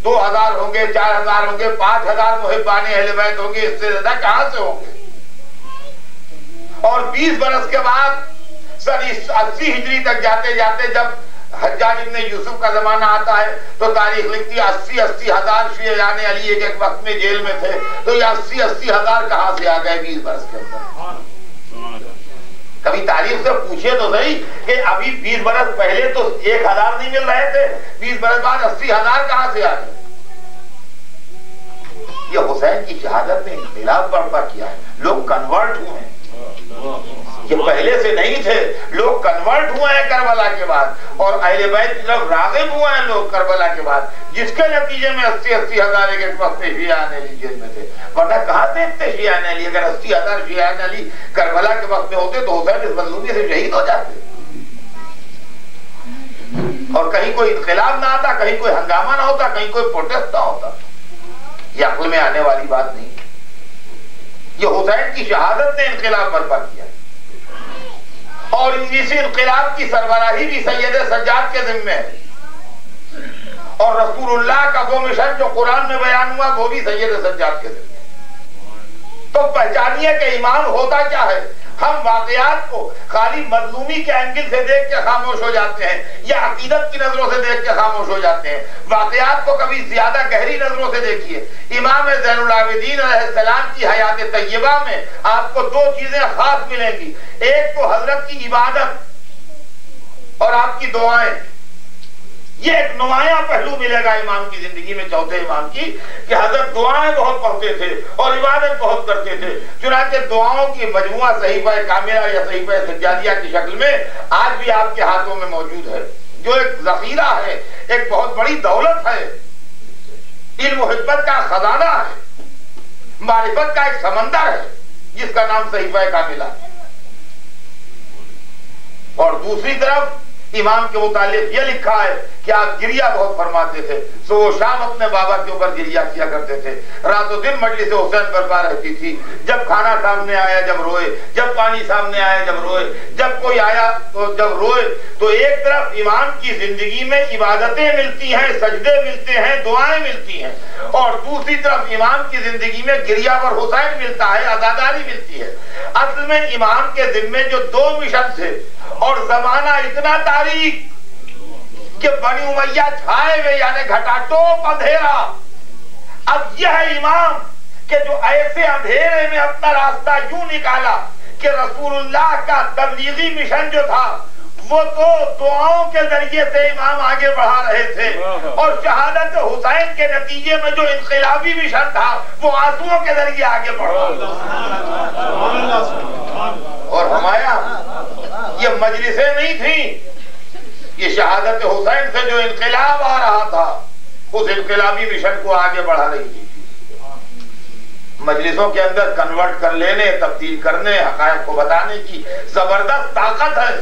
2000 ہوں گے، 4000 ہوں گے، 5000 محبان اہل بیت ہوں گے، اس سے زیادہ کہاں سے ہوں گے؟ اور 20 برس کے بعد سن 80 ہجری تک جاتے جاتے جب حجاج ابن یوسف کا زمانہ آتا ہے تو تاریخ لکھتی ہے 80 ہزار شیعان علی ایک وقت میں جیل میں تھے. تو یہ 80 ہزار کہاں سے آ گئے 20 برس کے اندر؟ کبھی تاریخ سے پوچھے تو صحیح کہ ابھی 20 برس پہلے تو 1000 نہیں مل رہے تھے، 20 برس بعد 80 ہزار کہاں سے آ گئے؟ یہ حسین کی شہادت نے انقلاب برپا کیا ہے. لوگ کنورٹ ہوئے ہیں. یہ پہلے سے نہیں تھے، لوگ کنورٹ ہوئے ہیں کربلا کے بعد، اور اہل بیت کی طرف راغب ہوئے ہیں لوگ کربلا کے بعد، جس کے نتیجے میں 80 ہزار ایک وقت میں شیعان علی جیل میں تھے. ورنہ کہاں سے اتنے شیعان علی؟ اگر 80 ہزار شیعان علی کربلا کے وقت میں ہوتے تو حسین اس مظلومی سے شہید ہو جاتے. اور کہیں کوئی انقلاب نہ آتا، کہیں کوئی ہنگامہ نہ ہوتا، کہیں کوئی پروٹیسٹ نہ ہوتا. یہ عقل میں آنے والی بات نہیں. یہ حسین کی شہادت نے انقلاب برپا کیا، اور اسی انقلاب کی سربراہی بھی سید سجاد کے ذمہ ہے. اور رسول اللہ کا وہ مشن جو قرآن میں بیان ہوا وہ بھی سید سجاد کے ذمہ ہے. تو پہچانیے کہ امام ہوتا کیا ہے. ہم واقعات کو خالی مظلومی کے اینگل سے دیکھ کے خاموش ہو جاتے ہیں یا عقیدت کی نظروں سے دیکھ کے خاموش ہو جاتے ہیں. واقعات کو کبھی زیادہ گہری نظروں سے دیکھیے. امام زین العابدین علیہ السلام کی حیات طیبہ میں آپ کو 2 چیزیں خاص ملیں گی. ایک تو حضرت کی عبادت اور آپ کی دعائیں. یہ ایک نمایاں پہلو ملے گا امام کی زندگی میں، چوتھے امام کی، کہ حضرت دعائیں بہت پڑھتے تھے اور عبادت بہت کرتے تھے. چنانچہ دعاؤں کی مجموعہ صحیفہ کاملہ یا صحیفہ سجادیہ کی شکل میں آج بھی آپ کے ہاتھوں میں موجود ہے، جو ایک ذخیرہ ہے، ایک بہت بڑی دولت ہے، علم و حکمت کا خزانہ ہے، معرفت کا ایک سمندر ہے جس کا نام صحیفہ کاملہ ہے. اور دوسری طرف امام کے متعلق یہ لکھا ہے کہ آپ گریہ بہت فرماتے تھے، صبح و شام اپنے بابا کے اوپر گریہ کیا کرتے تھے. رات و دن مجلس حسین برپا رہتی تھی، جب کھانا سامنے آیا جب روئے، جب پانی سامنے آیا جب روئے، جب کوئی آیا تو جب روئے. تو ایک طرف امام کی زندگی میں عبادتیں ملتی ہیں، سجدے ملتے ہیں، دعائیں ملتی ہیں، اور دوسری طرف امام کی زندگی میں گریہ پر حسین ملتا ہے، عزاداری ملتی ہے. اصل میں امام کے ذمے جو دو مشن تھے اور زمانہ اتنا تاریک کہ بنی امیہ چھائے ہوئے، یعنی گھٹا ٹوپ اندھیرا. اب یہ ہے امام کہ جو ایسے اندھیرے میں اپنا راستہ یوں نکالا کہ رسول اللہ کا تبلیغی مشن جو تھا وہ تو دعاؤں کے ذریعے سے امام آگے بڑھا رہے تھے، اور شہادت حسین کے نتیجے میں جو انقلابی مشن تھا وہ آنسوؤں کے ذریعے آگے بڑھا. اور ہمارا یہ مجلسیں نہیں تھیں، یہ شہادت حسین سے جو انقلاب آ رہا تھا اس انقلابی مشن کو آگے بڑھا رہی تھی. مجلسوں کے اندر کنورٹ کر لینے، تبدیل کرنے، حقائق کو بتانے کی زبردست طاقت ہے.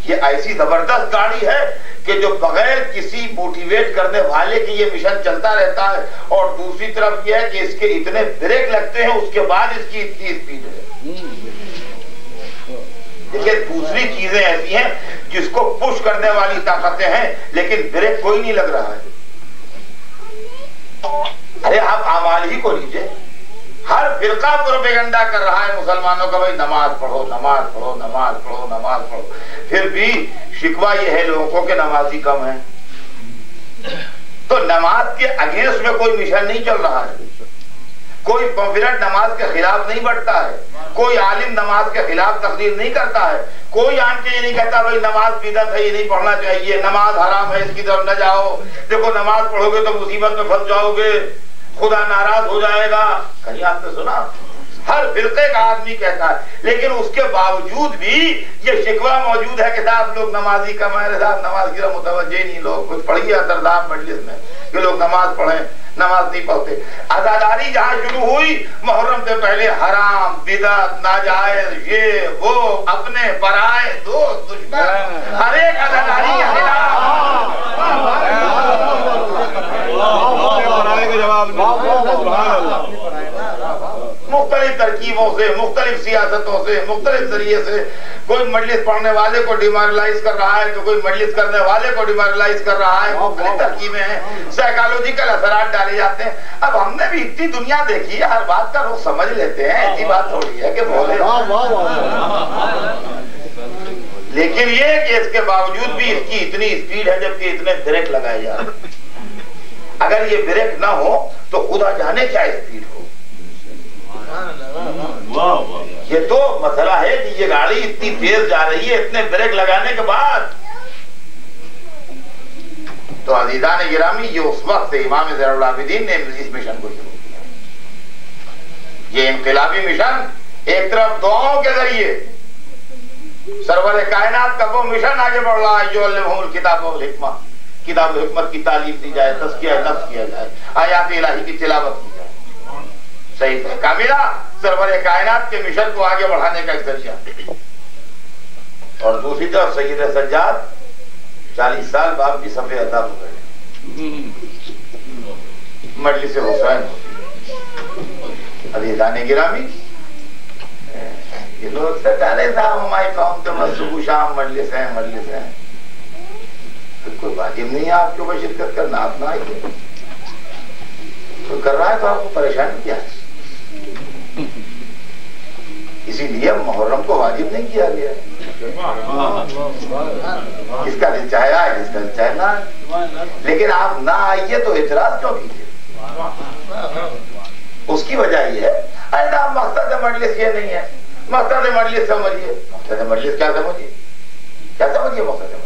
یہ ایسی زبردست گاڑی ہے کہ جو بغیر کسی موٹیویٹ کرنے والے کی یہ مشن چلتا رہتا ہے. اور دوسری طرف یہ ہے کہ اس کے اتنے بریک لگتے ہیں، اس کے بعد اس کی اتنی اسپیڈ ہے. دیکھیں دوسری چیزیں ایسی ہیں جس کو پش کرنے والی طاقتیں ہیں لیکن بریک کوئی نہیں لگ رہا ہے. ارے آپ اعمال ہی کو لیجئے، ہر فرقہ پروپیگنڈا کر رہا ہے مسلمانوں کا، بھائی نماز پڑھو، نماز پڑھو، نماز پڑھو، نماز پڑھو. پھر بھی شکوہ یہ ہے لوگوں کو کہ نمازی کم ہے. تو نماز کے اگینسٹ میں کوئی مشن نہیں چل رہا ہے، کوئی پمفلٹ نماز کے خلاف نہیں بڑھتا ہے، کوئی عالم نماز کے خلاف تقریر نہیں کرتا ہے، کوئی آن کے یہ نہیں کہتا بھائی نماز بدعت ہے، یہ نہیں پڑھنا چاہیے، نماز حرام ہے، اس کی طرف نہ جاؤ، دیکھو نماز پڑھو گے تو مصیبت میں پھنس جاؤ گے، خدا ناراض ہو جائے گا. کہیں آپ نے سنا؟ ہر فرقے کا آدمی کہتا ہے. لیکن اس کے باوجود بھی یہ شکوہ موجود ہے کہ صاحب لوگ نمازی کم ہے، صاحب نماز کی طرف متوجہ نہیں، لوگ کچھ پڑھ گیا سردار مجلس میں کہ لوگ نماز پڑھیں، نماز نہیں پڑھتے. عزاداری جہاں شروع ہوئی محرم سے پہلے حرام، بدعت، ناجائز، یہ وہ، اپنے پرائے، دوست، دشمن، ہر ایک عزاداری کے خلاف. مختلف ترکیبوں سے، مختلف سیاستوں سے، مختلف ذریعے سے کوئی مجلس پڑھنے والے کو ڈیمورلائز کر رہا ہے تو کوئی مجلس کرنے والے کو ڈیمورلائز کر رہا ہے. مختلف ترکیبیں ہیں، سائیکالوجیکل اثرات ڈالے جاتے ہیں. اب ہم نے بھی اتنی دنیا دیکھی ہے، ہر بات کا رخ سمجھ لیتے ہیں، ایسی بات تھوڑی ہے کہ بولے. لیکن یہ کہ اس کے باوجود بھی اس کی اتنی اسپیڈ ہے جبکہ اتنے بریک لگائے جا رہے ہیں. اگر یہ بریک نہ ہو تو خدا جانے کیا اسپیڈ ہو. یہ تو مسئلہ ہے کہ یہ گاڑی اتنی تیز جا رہی ہے اتنے بریک لگانے کے بعد. تو عزیزان گرامی یہ اس وقت سے امام زین العابدین نے اس مشن کو شروع کیا. یہ انقلابی مشن ایک طرف دعاؤں کے ذریعے سرور کائنات کا وہ مشن آگے بڑھ رہا ہے جو علمہم الکتاب والحکمہ، کتاب و حکمت کی تعلیم دی جائے، تزکیہ نفس کیا جائے، آیات الہی کی تلاوت کی جائے. صحیح کاملہ سرور کائنات کے مشن کو آگے بڑھانے کا ایک ذریعہ. اور دوسری طرف سید سجاد 40 سال باپ کی صفحے عطا ہو گئے، مجلس حسین. عزیزان گرامی یہ لوگ سرکارے صاحب ہماری قوم کے صبح شام مجلس ہیں، مجلس ہیں. کوئی واجب نہیں ہے آپ کے اوپر شرکت کرنا، آپ نہ آئیے. کوئی کر رہا ہے تو آپ کو پریشانی کیا ہے؟ اسی لیے محرم کو واجب نہیں کیا گیا. اس کا دل چاہے آئے، اس کا دل چاہے نہ آئے. لیکن آپ نہ آئیے تو اعتراض کیوں کیجیے؟ اس کی وجہ یہ ہے ارے مقصد مجلس یہ نہیں ہے. مقصد مجلس سمجھیے. مقصد مجلس کیا سمجھیے؟ کیا سمجھیے مقصد مجلس؟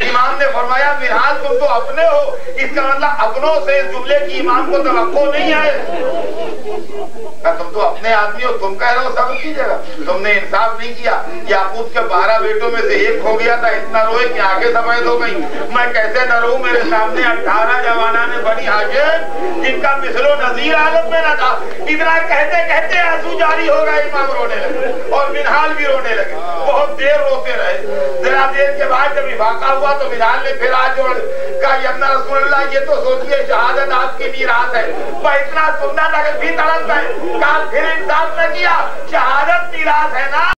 امام نے فرمایا منہال تم تو اپنے ہو، اس کا مطلب اپنوں سے اس جملے کی امام کو توقع نہیں ہے، تم تو اپنے آدمی ہو، تم کہہ رہے ہو سب کیجیے گا، تم نے انصاف نہیں کیا۔ یعقوب کے 12 بیٹوں میں سے ایک کھو گیا تھا، اتنا روئے کہ آنکھیں سفید ہو گئی، میں کیسے نہ رہوں، میرے سامنے 18 جوانان بنی ہاشم جن کا مثل و نظیر عالم میں نہ تھا۔ اتنا کہتے کہتے آنسو جاری ہو گئے، امام رونے لگے اور منہال بھی رونے لگے، بہت دیر روتے رہے۔ ذرا دیر کے بعد جب افاقہ ہوا تو منہال نے پھر آج جوڑ کہا یا رسول اللہ یہ تو سوچئے شہادت آپ کی میراث ہے، میں اتنا سننا تھا کہ بھی تڑپتا ہے، کہا پھر انصاف نہ کیا، شہادت میراث ہے نا۔